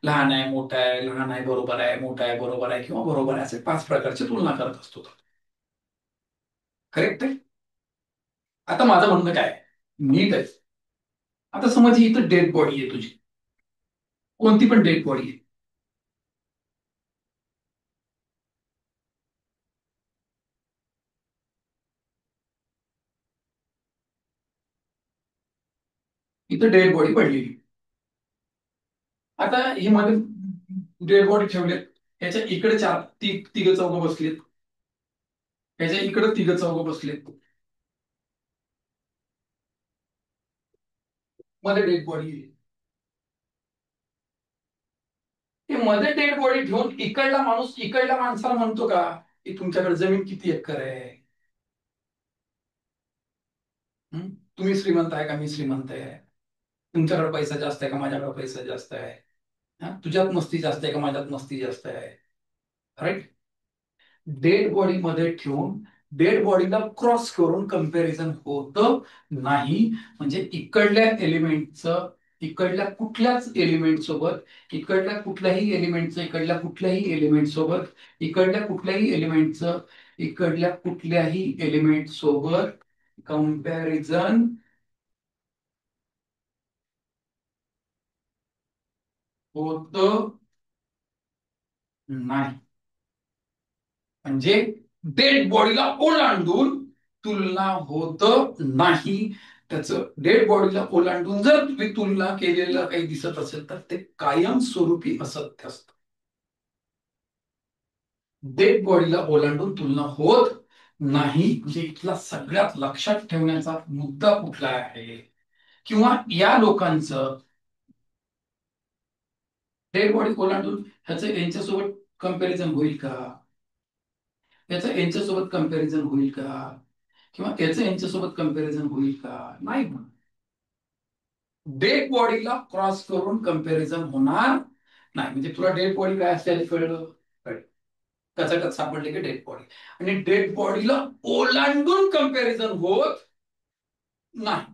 लहान आहे, मोठा आहे, लहान आहे बरोबर आहे, मोठा आहे बरोबर आहे, किंवा बरोबर आहे, असे पाच प्रकारची तुलना करत असतो. करेक्ट आहे? आता माझं म्हणणं काय, नीट आहे. आता समज ही इथं डेड बॉडी आहे तुझी, कोणती पण डेड बॉडी आहे. इथं डेड बॉडी पडलेली. आता हे मध्ये डेड बॉडी ठेवलेत, याच्या इकडे चार तिघ चौघ बसलेत, याच्या इकडे तिघ चौघ बसलेत. मध्ये डेड बॉडी आहे. ते मध्ये डेड बॉडी ठेवून इकडला माणूस इकडल्या माणसाला म्हणतो का की तुमच्याकडे जमीन किती एकर आहे? हं? तुम्ही श्रीमंत आहे का मी श्रीमंत आहे? तुमच्याकडे पैसा जास्त आहे का माझ्याकडे पैसा जास्त आहे? हा? तुझ्यात मस्ती जास्त आहे का माझ्यात मस्ती जास्त आहे? राईट. डेड बॉडी मध्ये ठेवून डेड बॉडीला क्रॉस करून कम्पॅरिझन होत नाही. म्हणजे इकडल्या कुठल्याच एलिमेंट सोबत इकडल्या कुठल्याही एलिमेंटचं इकडल्या कुठल्याही एलिमेंट सोबत इकडल्या कुठल्याही एलिमेंटचं इकडल्या कुठल्याही एलिमेंट सोबत कम्पॅरिझन होत नाही. म्हणजे डेड बॉडीला ओलांडून तुलना होत नाही. त्याचं डेड बॉडीला ओलांडून जर तुम्ही तुलना केलेलं काही दिसत असेल तर ते कायमस्वरूपी असत्य असतं. डेड बॉडीला ओलांडून तुलना होत नाही. म्हणजे इथला सगळ्यात लक्षात ठेवण्याचा मुद्दा कुठला आहे, किंवा या लोकांचं डेड बॉडी ओलांडून ह्याचं यांच्यासोबत कम्पॅरिझन होईल का? याचं यांच्यासोबत कम्पॅरिझन होईल का? किंवा याचं यांच्यासोबत कम्पॅरिझन होईल का? नाही. डेड बॉडीला क्रॉस करून कम्पॅरिझन होणार नाही. म्हणजे तुला डेड बॉडी काय असते हे कळलं? कळलं. कचाट्यात सापडले की डेड बॉडी. आणि डेड बॉडीला ओलांडून कम्पॅरिझन होत नाही.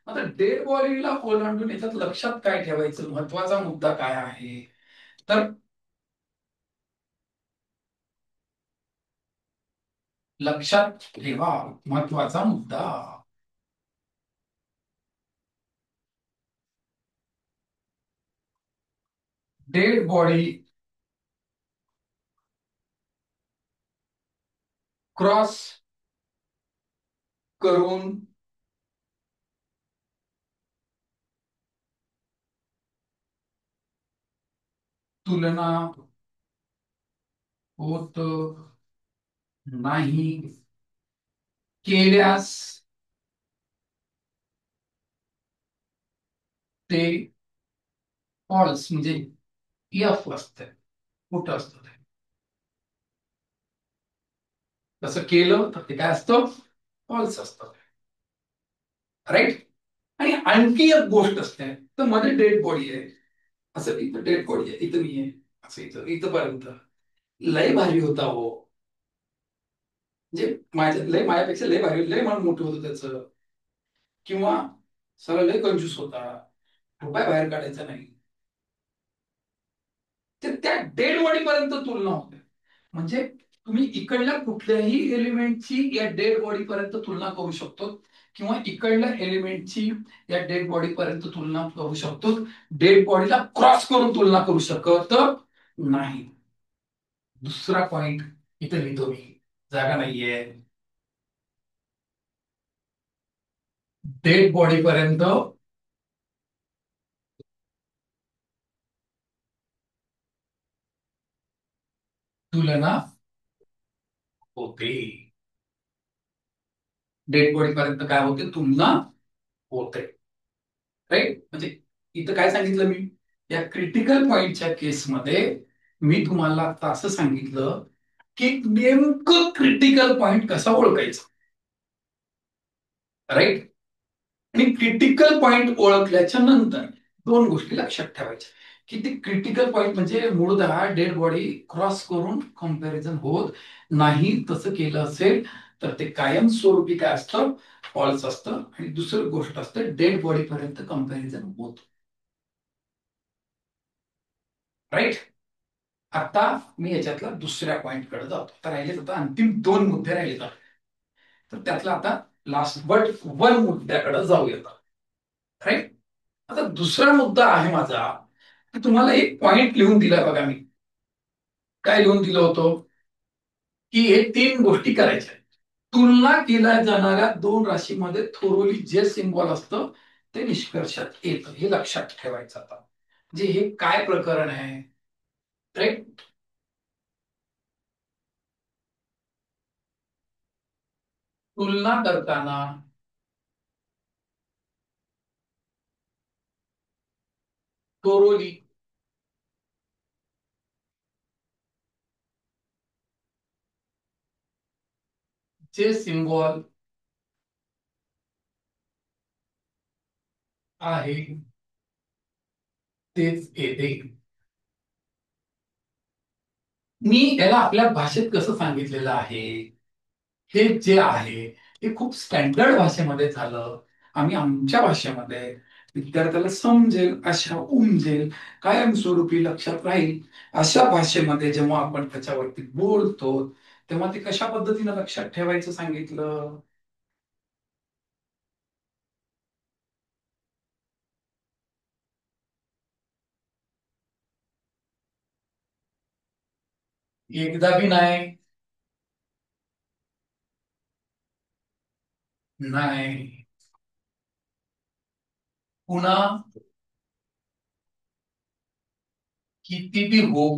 आता डेड बॉडीला ओलांडून याच्यात लक्षात काय ठेवायचं, महत्वाचा मुद्दा काय आहे तर लक्षात ठेवा महत्वाचा मुद्दा. डेड बॉडी क्रॉस करून तुलना होत नाही केल्यास ते फॉल्स म्हणजे एफ असते. कुठं असतं ते? तसं केलं तर ते काय असतं? फॉल्स असतं. राईट. आणि आणखी एक गोष्ट असते, तर मध्ये डेड बॉडी आहे, असं इथं डेड बॉडी आहे, इथं मी आहे, असं इथं इथंपर्यंत लय भारी होता हो. म्हणजे माझ्यापेक्षा लय भारी, लय मन मोठं होतं त्याचं. किंवा सरळ लय कंजूस होता, रुपया बाहेर काढायचा नाही. ते त्या डेड बॉडी पर्यंत तुलना होते. म्हणजे तुम्ही इकडल्या कुठल्याही एलिमेंटची या डेड बॉडी पर्यंत तुलना करू शकतो, किंवा इकडल्या एलिमेंटची या डेड बॉडी पर्यंत तुलना करू शकतो. डेड बॉडीला क्रॉस करून तुलना करू शकत नाही. दुसरा पॉइंट इथे लिहितो मी, जागा नाहीये. डेड बॉडी पर्यंत तुलना होते. डेड बॉडी पर्यंत काय होते? तुलना होते. राईट. म्हणजे इथं काय सांगितलं मी, या क्रिटिकल पॉइंटच्या केसमध्ये मी तुम्हाला आता असं सांगितलं की नेमकं क्रिटिकल पॉइंट कसा ओळखायचा. राईट. आणि क्रिटिकल पॉइंट ओळखल्याच्या नंतर दोन गोष्टी लक्षात ठेवायच्या, की ते क्रिटिकल पॉइंट म्हणजे मूळतः डेड बॉडी क्रॉस करून कम्पॅरिझन होत नाही. तसं केलं असेल तर ते कायमस्वरूपी काय असतं? फॉल्स असतं. आणि दुसरी गोष्ट असते, डेड बॉडी पर्यंत कम्पॅरिझन होत. राईट. आता मी याच्यातला दुसऱ्या पॉइंट कडे जातो. आता राहिले आता अंतिम दोन मुद्दे राहिले. तर त्यातला आता लास्ट बट वन मुद्द्याकडे जाऊयात. राईट. आता दुसरा मुद्दा आहे माझा, की तुम्हाला एक पॉइंट लिहून दिलाय बघा मी. काय लिहून दिलं होतं? की हे तीन गोष्टी करायच्या. तुलना केल्या जाणाऱ्या दोन राशीमध्ये थोरोली जे सिंबॉल असतं ते निष्कर्षात येतं, हे लक्षात ठेवायचं. आता म्हणजे हे काय प्रकरण आहे? राईट. तुलना करताना कोरोली. जे सिम्बॉल आहे तेच येते. मी याला आपल्या भाषेत कसं सांगितलेलं आहे, हे जे आहे हे खूप स्टँडर्ड भाषेमध्ये झालं. आम्ही आमच्या भाषेमध्ये विद्यार्थ्याला समजेल अशा, उमजेल, कायमस्वरूपी लक्षात राहील अशा भाषेमध्ये जेव्हा आपण त्याच्यावरती बोलतो, तेव्हा ते कशा पद्धतीने लक्षात ठेवायचं सांगितलं. एकदा बी नाही. नाही. पुन्हा. किती बी हो.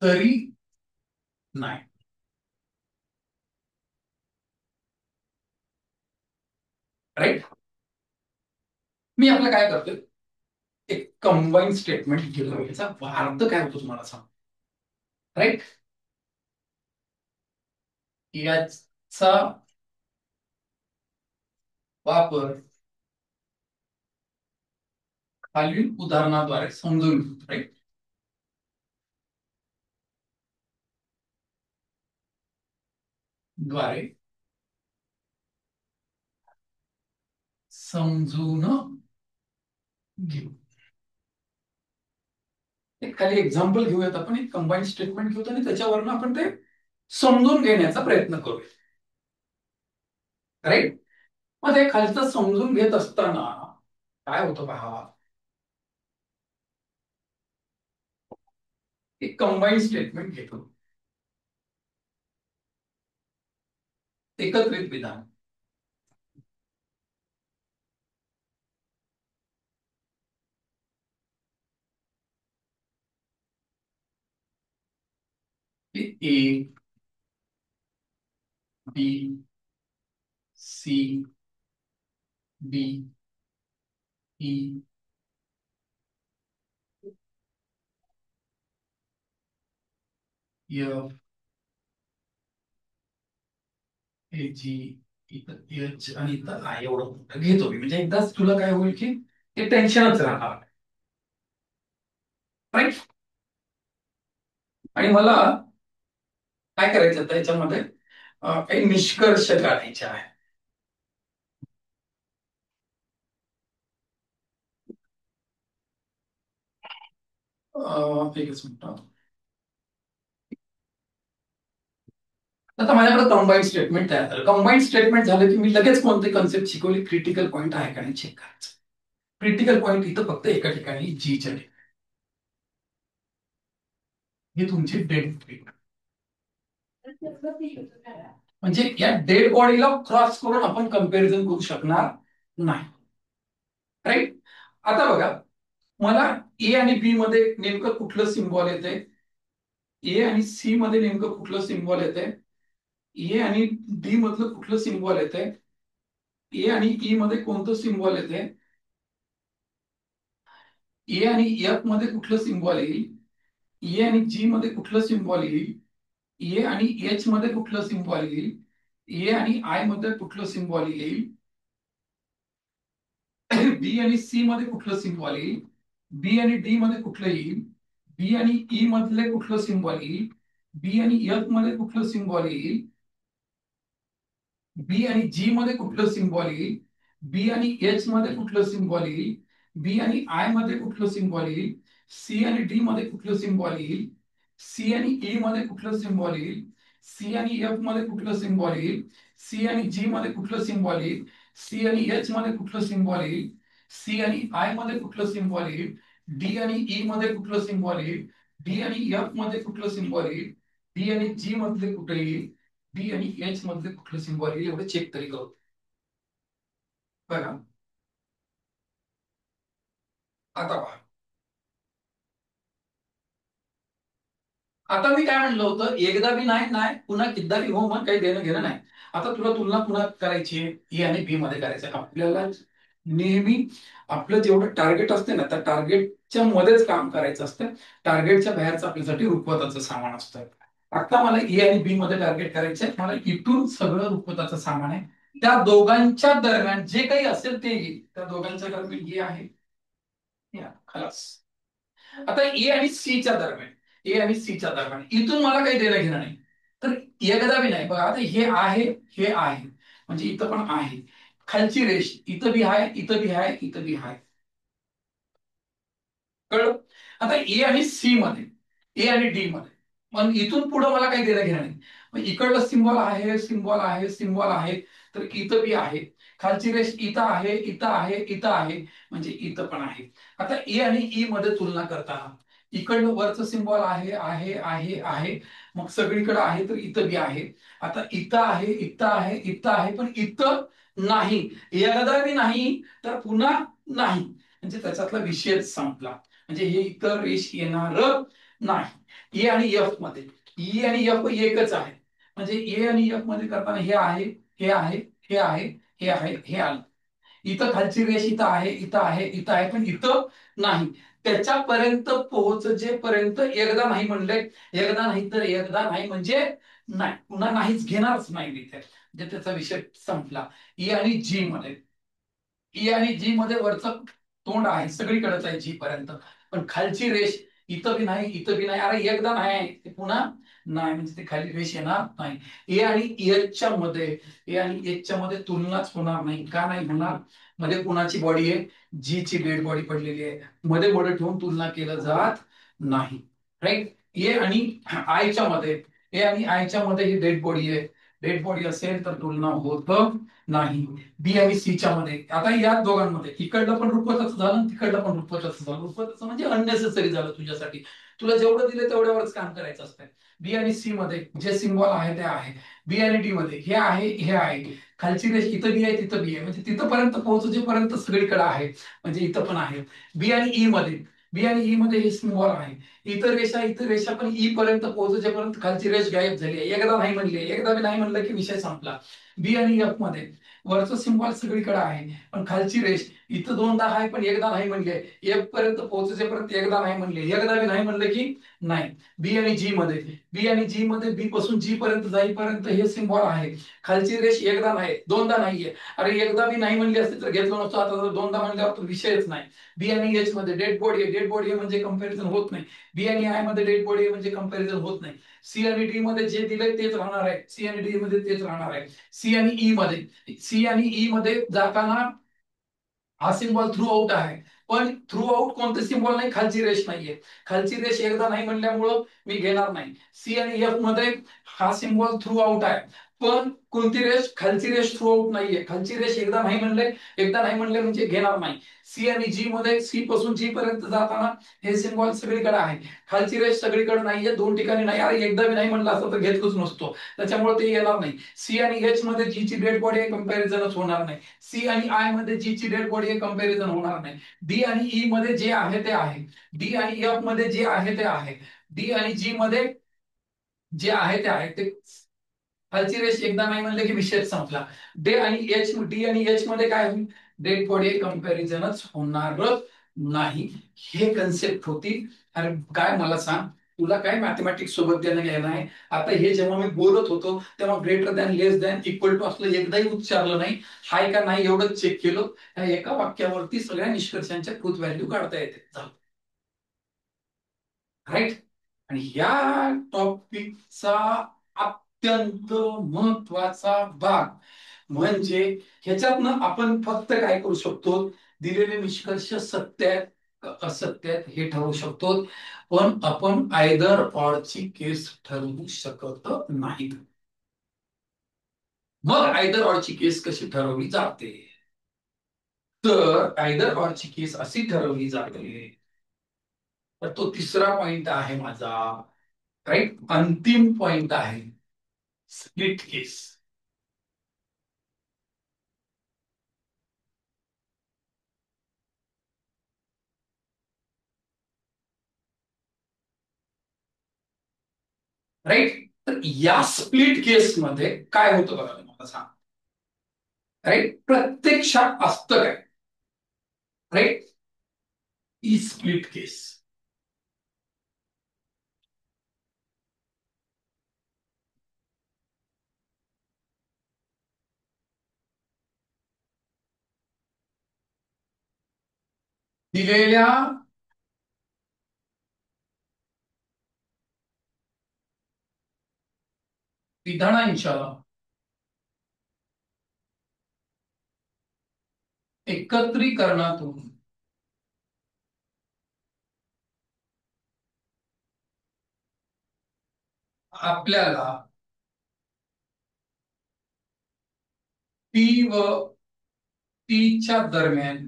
तरी नाही. राईट. मी आपलं काय करतोय, एक कंबाईन स्टेटमेंट घेतो, याचा अर्थ काय होतो तुम्हाला सांग. राईट. याचा वापर खालील उदाहरणाद्वारे समजून घेतो. राईट. द्वारे समजून घेऊ. एक खाली एक्झाम्पल घेऊयात आपण, एक कंबाईन स्टेटमेंट घेऊत आणि त्याच्यावरनं आपण ते समजून घेण्याचा प्रयत्न करूया. राईट. मग हे खालचं समजून घेत असताना काय होतं पहा. एक कंबाईन स्टेटमेंट घेतो. एकत्रित विधान. ए, बी, सी, डी, ई, एफ, ए, जी, इथं एच आणि इथं आय एवढं मोठं घेतो मी, म्हणजे एकदाच तुला काय होईल की ते टेन्शनच राहणार. राईट. आणि मला काय करायचं आता याच्यामध्ये, काही निष्कर्ष काढायचे आहे. एकच मिनिट. आता माझ्याकडे कंबाईन स्टेटमेंट तयार झालं. कंबाईन स्टेटमेंट झालं की मी लगेच कोणते कन्सेप्ट शिकवली, क्रिटिकल पॉईंट आहे का नाही चेक करायचं. क्रिटिकल पॉईंट इथं फक्त एका ठिकाणी जीच्या ठिकाणी. ही तुमची डेड ब्रेक. म्हणजे या डेड बॉडीला क्रॉस करून आपण कंपॅरिझन करू शकणार नाही. राईट. आता बघा, मला ए आणि बी मध्ये नेमकं कुठलं सिम्बॉल येते, ए आणि सी मध्ये नेमकं कुठलं सिम्बॉल येते, ए आणि डी मधलं कुठलं सिम्बॉल येते, ए आणि ई मध्ये कोणतं सिम्बॉल येते, ए आणि एफ मध्ये कुठलं सिम्बॉल येईल, ए आणि जी मध्ये कुठलं सिम्बॉल येईल, ए आणि एच मध्ये कुठलं सिम्बॉल येईल, ए आणि आय मध्ये कुठलं सिम्बॉल येईल, बी आणि सी मध्ये कुठलं सिम्बॉल येईल, बी आणि डी मध्ये कुठलं येईल, बी आणि ई मधले कुठलं सिम्बॉल येईल, बी आणि एफ मध्ये कुठलं सिम्बॉल येईल, बी आणि जी मध्ये कुठलं सिम्बॉल येईल, बी आणि एच मध्ये कुठलं सिम्बॉल येईल, बी आणि आय मध्ये कुठलं सिम्बॉल येईल, सी आणि डी मध्ये कुठलं सिम्बॉल येईल, सी आणि ई मध्ये कुठलं सिम्बॉल येईल, सी आणि एफ मध्ये कुठलं सिम्बॉल येईल, सी आणि जी मध्ये कुठलं सिम्बॉल येईल, सी आणि एच मध्ये कुठलं सिम्बॉल येईल, सी आणि आय मध्ये कुठलं सिम्बॉल येईल, डी आणि ई मध्ये कुठलं सिम्बॉल येईल, डी आणि एफ मध्ये कुठलं सिम्बॉल येईल, डी आणि जी मधले कुठे येईल, बी आणि एच मधले कुठलं सिम्बॉल येईल, एवढं चेक तरी करू. बघा. आता पहा. आता मी काय म्हणलं होतं, एकदा बी नाही नाही, पुन्हा कितीदा बी हो, मग काही देणं घेणं नाही. आता तुला तुलना पुन्हा करायची आहे ए आणि बी मध्ये करायचं आहे. आपल्याला नेहमी आपलं जेवढं टार्गेट असते ना त्या टार्गेटच्या मध्येच काम करायचं असतं. टार्गेटच्या बाहेरचं आपल्यासाठी रुखवताचं सामान असतं. आता मला ए आणि बी मध्ये टार्गेट करायचंय. मला इथून सगळं रुखवताचं सामान आहे. त्या दोघांच्या दरम्यान जे काही असेल ते येईल. त्या दोघांच्या दरम्यान ए आहे खलास. आता ए आणि सी च्या दरम्यान, ए आणि सी च्या दरम्यान इथून मला काही देणं घेणं नाही. तर एकदा बी नाही बघा. आता हे आहे, हे आहे, म्हणजे इथं पण आहे. खालची रेष इथं बी आहे, इथं बी आहे, इथं बी आहे. कळलं? आता ए आणि सी मध्ये, ए आणि डी मध्ये, पण इथून पुढे मला काही देणं घेणं नाही. मग इकडलं सिम्बॉल आहे, सिम्बॉल आहे, सिम्बॉल आहे, तर इथं बी आहे. खालची रेष इथं आहे, इथं आहे, इथं आहे, म्हणजे इथं पण आहे. आता ए आणि ई मध्ये तुलना करताना इकडलं वरचं सिम्बॉल आहे, आहे, आहे, आहे, मग सगळीकडे आहे, तर इथं बी आहे. आता इथं आहे, इथं आहे, इथं आहे, पण इथं नाही. एकदा बी नाही तर पुन्हा नाही, म्हणजे त्याच्यातला विषयच संपला. म्हणजे हे इतर रेष येणार नाही. ए आणि एफ मध्ये, ई आणि एफ एकच आहे. म्हणजे ए आणि एफ मध्ये करताना हे आहे, हे आहे, हे आहे, हे आहे, हे आलं. इथं खालची रेष इथं आहे, इथं आहे, इथं आहे, पण इथं नाही. त्याच्यापर्यंत पोहोचजेपर्यंत एकदा नाही म्हणले, एकदा नाही तर एकदा नाही म्हणजे नाही, पुन्हा नाहीच घेणारच नाही तिथे, म्हणजे त्याचा विषय संपला. ई आणि जी मध्ये, ई आणि जी मध्ये वरचं तोंड आहे, सगळीकडेच आहे जी पर्यंत, पण खालची रेष इथं बी नाही, इथं बी नाही. अरे एकदा नाही ते पुन्हा नाही, म्हणजे ते खाली रेष येणार नाही. ए आणि एच मध्ये, ए आणि एच मध्ये तुलनाच होणार नाही. का नाही होणार? मध्ये कुणाची बॉडी आहे? जी ची डेड बॉडी पडलेली आहे. मध्ये मध्ये ठेवून तुलना केलं जात नाही. राईट? ए आणि आयच्या मध्ये, ए आणि आयच्या मध्ये ही डेड बॉडी आहे. डेड बॉडी असेल तर तुलना होत नाही. बी आणि सी च्या मध्ये, आता या दोघांमध्ये इकडलं पण रुपवताचं झालं, तिकडलं पण रुपवताचं झालं. रुपवताचं म्हणजे अननेसेसरी झालं तुझ्यासाठी. तुला जेवढं दिलं तेवढ्यावरच काम करायचं असतं. बी आणि सी मध्ये जे सिम्बॉल आहे ते आहे. बी आणि डी मध्ये हे आहे, हे आहे. खालची रेष इथं बी आहे, तिथं बी आहे, म्हणजे तिथपर्यंत पोहोचजेपर्यंत सगळीकडे आहे, म्हणजे इथं पण आहे. बी आणि ई मध्ये, बी आणि ई मध्ये हे सिम्बॉल आहे. इतर रेषा पण ई पर्यंत पोहोचजेपर्यंत खालची रेष गायब झाली आहे. एकदा नाही म्हणले, एकदा बी नाही म्हणलं की विषय संपला. बी आणि एफ मध्ये वरचं सिम्बॉल सगळीकडे आहे, पण खालची रेष इथं दोनदा आहे, पण एकदा नाही म्हणले. एफ पर्यंत पोहोचेपर्यंत एकदा नाही म्हणले, एकदा बी नाही म्हणलं की नाही. बी आणि जी मध्ये, बी आणि जी मध्ये बी पासून जी पर्यंत जाईपर्यंत हे सिम्बॉल आहे. खालची रेष एकदा नाही, दोनदा नाहीये. अरे एकदा बी नाही म्हणली असते तर घेतलं नसतं. आता जर दोनदा म्हणल्यावर तर विषयच नाही. बी आणि एच मध्ये डेड बॉडी आहे, डेड बॉडी आहे म्हणजे कंपॅरिझन होत नाही. बी आणि आय मध्ये डेड बॉडी आहे म्हणजे कंपॅरिझन होत नाही. सी आणि डी मध्ये जे दिलंय तेच राहणार आहे, सी आणि डी मध्ये तेच राहणार आहे. सी आणि ई मध्ये, सी आणि ई मध्ये जाताना हा सिम्बॉल थ्रू आउट आहे, पण थ्रू आउट कोणते सिम्बॉल नाही, खालची रेष नाहीये. खालची रेष एकदा नाही म्हणल्यामुळं मी घेणार नाही. सी आणि एफ मध्ये हा सिम्बॉल थ्रू आउट आहे, पण कोणती रेष? खालची रेष थ्रू आउट नाहीये. खालची रेष एकदा नाही म्हणले, एकदा नाही म्हणले म्हणजे घेणार नाही. सी आणि जी मध्ये सी पासून जी पर्यंत जाताना हे सिम्बॉल सगळीकडे आहे. खालची रेष सगळीकडे नाहीये, दोन ठिकाणी नाही. अरे एकदा बी नाही म्हणलं असतं तर घेतलंच नसतो, त्याच्यामुळे ते येणार नाही. सी आणि एच मध्ये जी ची डेड बॉडी आहे, कंपॅरिझनच होणार नाही. सी आणि आय मध्ये जी ची डेड बॉडी आहे, कंपॅरिझन होणार नाही. डी आणि ई मध्ये जे आहे ते आहे. डी आणि एफ मध्ये जे आहे ते आहे. डी आणि जी मध्ये जे आहे ते आहे. ते खालची रेष एकदा नाही म्हणले की विषय संपला. डी आणि एच मध्ये काय होईल? डेड बॉडी कंपॅरिझनच होणार नाही. हे कन्सेप्ट होती. अरे काय मला सांग, तुला काय मॅथमॅटिक्स सोबत देणं घ्यायला आहे? आता हे जेव्हा मी बोलत होतो तेव्हा greater than, less than, equal to असलं एकदाही उच्चारलं नाही. हाय का नाही एवढंच चेक केलं. या एका वाक्यावरती सगळ्या निष्कर्षांच्या ट्रूथ व्हॅल्यू काढता येते. राईट? आणि या टॉपिकचा अत्यंत महत्वाचा भाग म्हणजे ह्याच्यातनं आपण फक्त काय करू शकतो? दिलेले निष्कर्ष सत्य आहेत का असत्य आहेत हे ठरवू शकतो, पण आपण आयदर ऑर ची केस ठरवू शकत नाही. मग आयदर ऑर ची केस कशी ठरवली जाते? तर आयदर ऑर ची केस अशी ठरवली जाते, तर तो तिसरा पॉइंट आहे माझा. राईट? अंतिम पॉइंट आहे स्प्लिट केस. राईट? तर या स्प्लिट केस मध्ये काय होतं बघा. सांग. राईट, प्रत्यक्षात असतं काय? राईट, ई स्प्लिट केस. दिलेल्या विधानांच्या एकत्रीकरणातून आपल्याला पी व टीच्या दरम्यान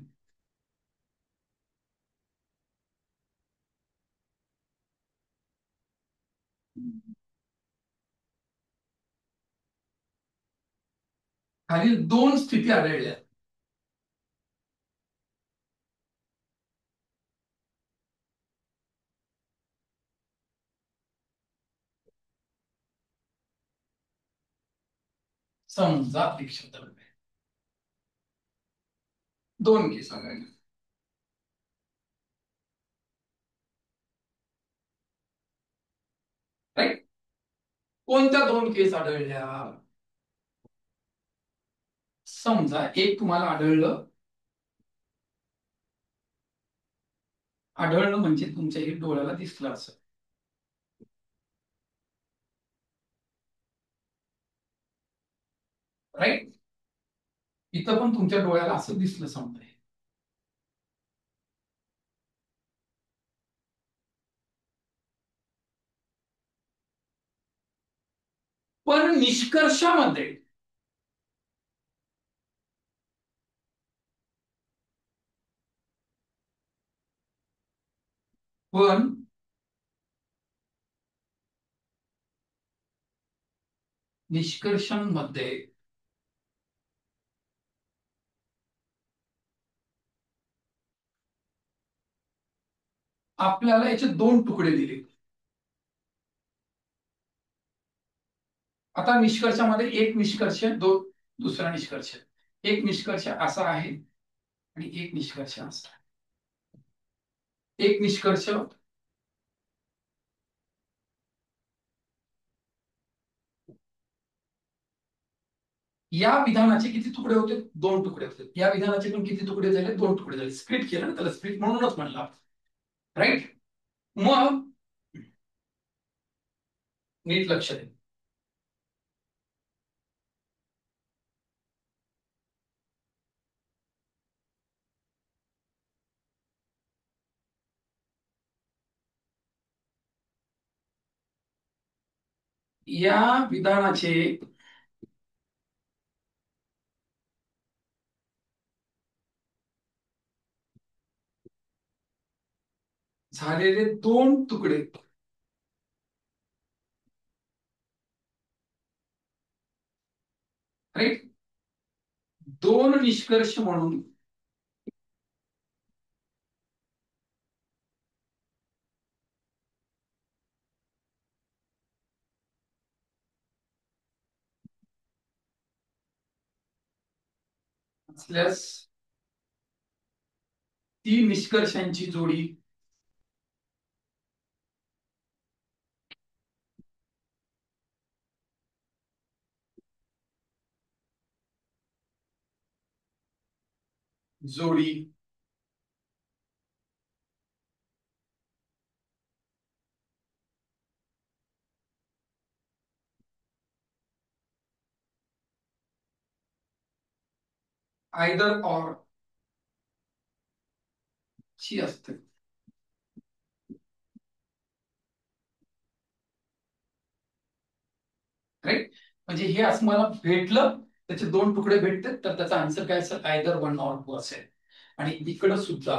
खालील दोन स्थिती आढळल्या. समजा प्रेक्षक दोन केस आढळल्या. राईट, कोणत्या दोन केस आढळल्या? समजा एक तुम्हाला आढळलं, आढळणं म्हणजे तुमच्या हे डोळ्याला दिसलं असं. राईट, इथं पण तुमच्या डोळ्याला असं दिसलं समजा. पण निष्कर्षामध्ये पण निष्कर्षांमध्ये आपल्याला याचे दोन तुकडे दिले. आता निष्कर्षामध्ये एक निष्कर्ष, दुसरा निष्कर्ष. एक निष्कर्ष असा आहे आणि एक निष्कर्ष असा आहे. एक निष्कर्ष या विधानाचे किती तुकडे होते? दोन तुकडे होते. या विधानाचे पण किती तुकडे झाले? दोन तुकडे झाले. स्प्लिट केलं ना, त्याला स्प्लिट म्हणूनच म्हणला. राईट, मग नीट लक्ष दे. या विधानाचे झालेले दोन तुकडे राईट, दोन निष्कर्ष म्हणून असल्यास ती निष्कर्षांची जोडी जोडी आयदर ऑर ची असते. राईट, म्हणजे हे असं मला भेटलं, त्याचे दोन तुकडे भेटते, तर त्याचा आन्सर काय असेल? आयदर वन ऑर टू असेल. आणि इकडं सुद्धा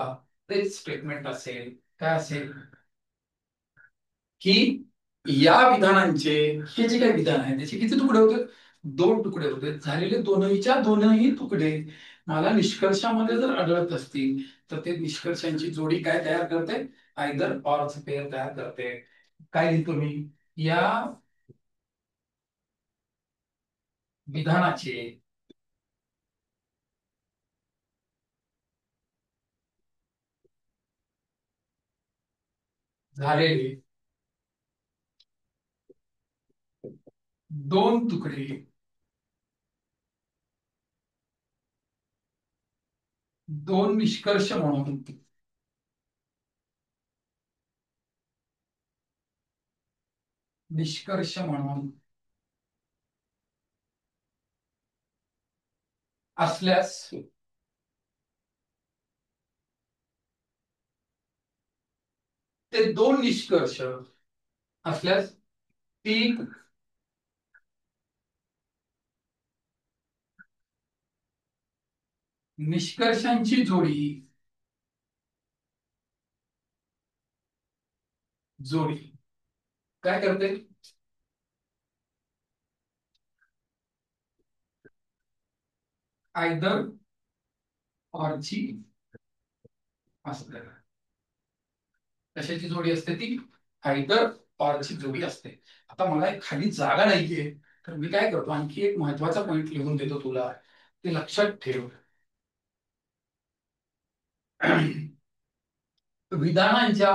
तेच स्टेटमेंट असेल. काय असेल? की या विधानांचे, हे जे काही विधान आहे त्याचे किती तुकडे होते? दोन तुकडे होते. झालेले दोनहीच्या दोनही तुकडे मला निष्कर्षामध्ये जर आढळत असतील, तर ते निष्कर्षांची जोडी काय तयार करते? आयदर ऑर पेअर तयार करते. काय लिहितो मी? या विधानाचे झालेले दोन तुकडे दोन निष्कर्ष म्हणून निष्कर्ष म्हणून असल्यास ते दोन निष्कर्ष असल्यास ती निष्कर्षांची जोडी काय करते आयदर ऑरची असते कशाची जोडी असते ती आयदर ऑरची जोडी असते आता मला एक खाली जागा नाहीये तर मी काय करतो आणखी एक महत्वाचा पॉइंट लिहून देतो तुला ते लक्षात ठेव विधानांच्या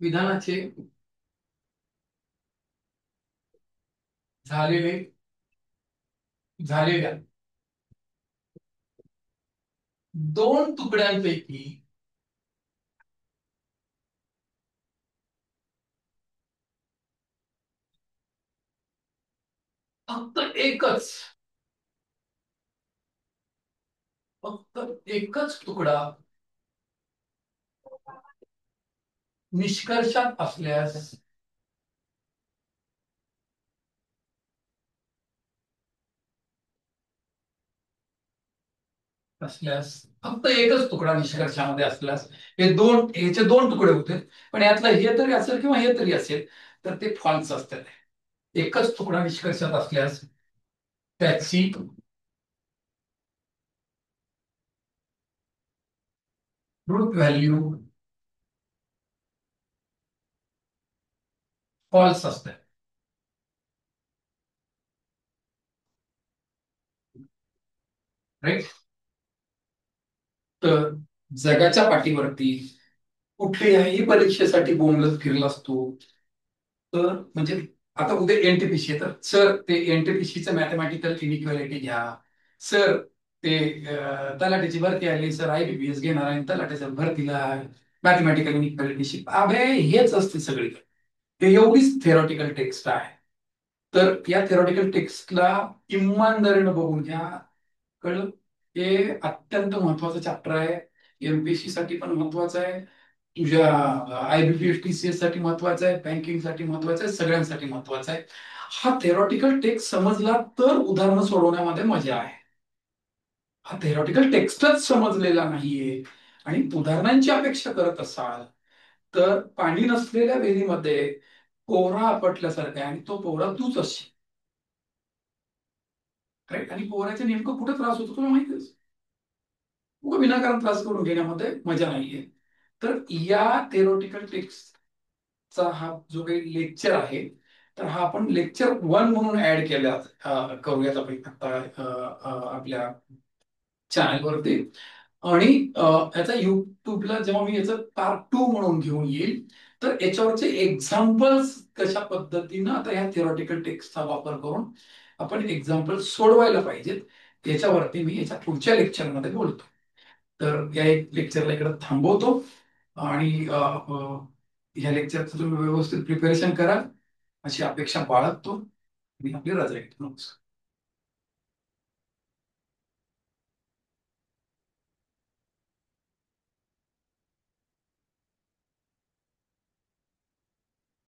विधानाचे झालेले झालेल्या दोन तुकड्यांपैकी फक्त एकच फक्त एकच तुकडा निष्कर्षात असल्यास फक्त एकच तुकडा निष्कर्षामध्ये असल्यास ह्याचे दोन तुकडे होते पण यातला हे तरी असेल किंवा हे तरी असेल तर ते फॉल्स असतात एकच तुकडा निष्कर्षात असल्यास त्याची ट्रूथ व्हॅल्यू फॉल्स असते राईट तर जगाच्या पाठीवरती कुठल्याही परीक्षेसाठी बोंबलत फिरलास तू तर म्हणजे आता उद्या एनटीपीसी तर सर ते एनटीपीसीचं मॅथमॅटिकल इनिक्वालिटी घ्या सर ते तलाठीची भरती आली सर IBPS घेणार आहे तलाठीच्या भरतीला मॅथमॅटिकल इनिक्वालिटी शिक अभे हेच असते सगळी ते एवढीच थेरॉटिकल टेक्स्ट आहे तर या थेरॉटिकल टेक्स्टला इमानदारीनं बघून घ्या कळलं हे अत्यंत महत्वाचं चॅप्टर आहे MPSC साठी पण महत्वाचं आहे तुझ्या IBPS TCS साठी महत्वाचं आहे बँकिंग साठी महत्वाचं आहे सगळ्यांसाठी महत्वाचं आहे हा थेरॉटिकल टेक्स्ट समजला तर उदाहरणं सोडवण्यामध्ये मजा आहे हा थेरॉटिकल टेक्स्टच समजलेला नाहीये आणि उदाहरणांची अपेक्षा करत असाल तर पाणी नसलेल्या विहिरीमध्ये पोहरा आपटल्यासारखा आहे आणि तो पोहरा तूच असशील राईट आणि पोहऱ्याचा नेमकं कुठं त्रास होतो तुला माहितीच उगा विनाकारण त्रास करून घेण्यामध्ये मजा नाहीये तर या थेरोटिकल टेक्स्टचा हा जो काही लेक्चर आहे तर हा आपण लेक्चर 1 म्हणून ऍड केला करूयात आपण आता आपल्या चॅनलवरती आणि याचा युट्यूबला जेव्हा मी याचं पार्ट 2 म्हणून घेऊन येईल तर याच्यावरचे एक्झाम्पल्स कशा पद्धतीनं आता ह्या थिओरटिकल टेक्स्टचा वापर करून आपण एक्झाम्पल सोडवायला पाहिजेत याच्यावरती मी याच्या पुढच्या लेक्चरमध्ये बोलतो तर या एक लेक्चरला इकडे थांबवतो आणि ह्या लेक्चरचं तुम्ही व्यवस्थित प्रिपरेशन करा अशी अपेक्षा बाळगतो आणि आपली रजा घेतो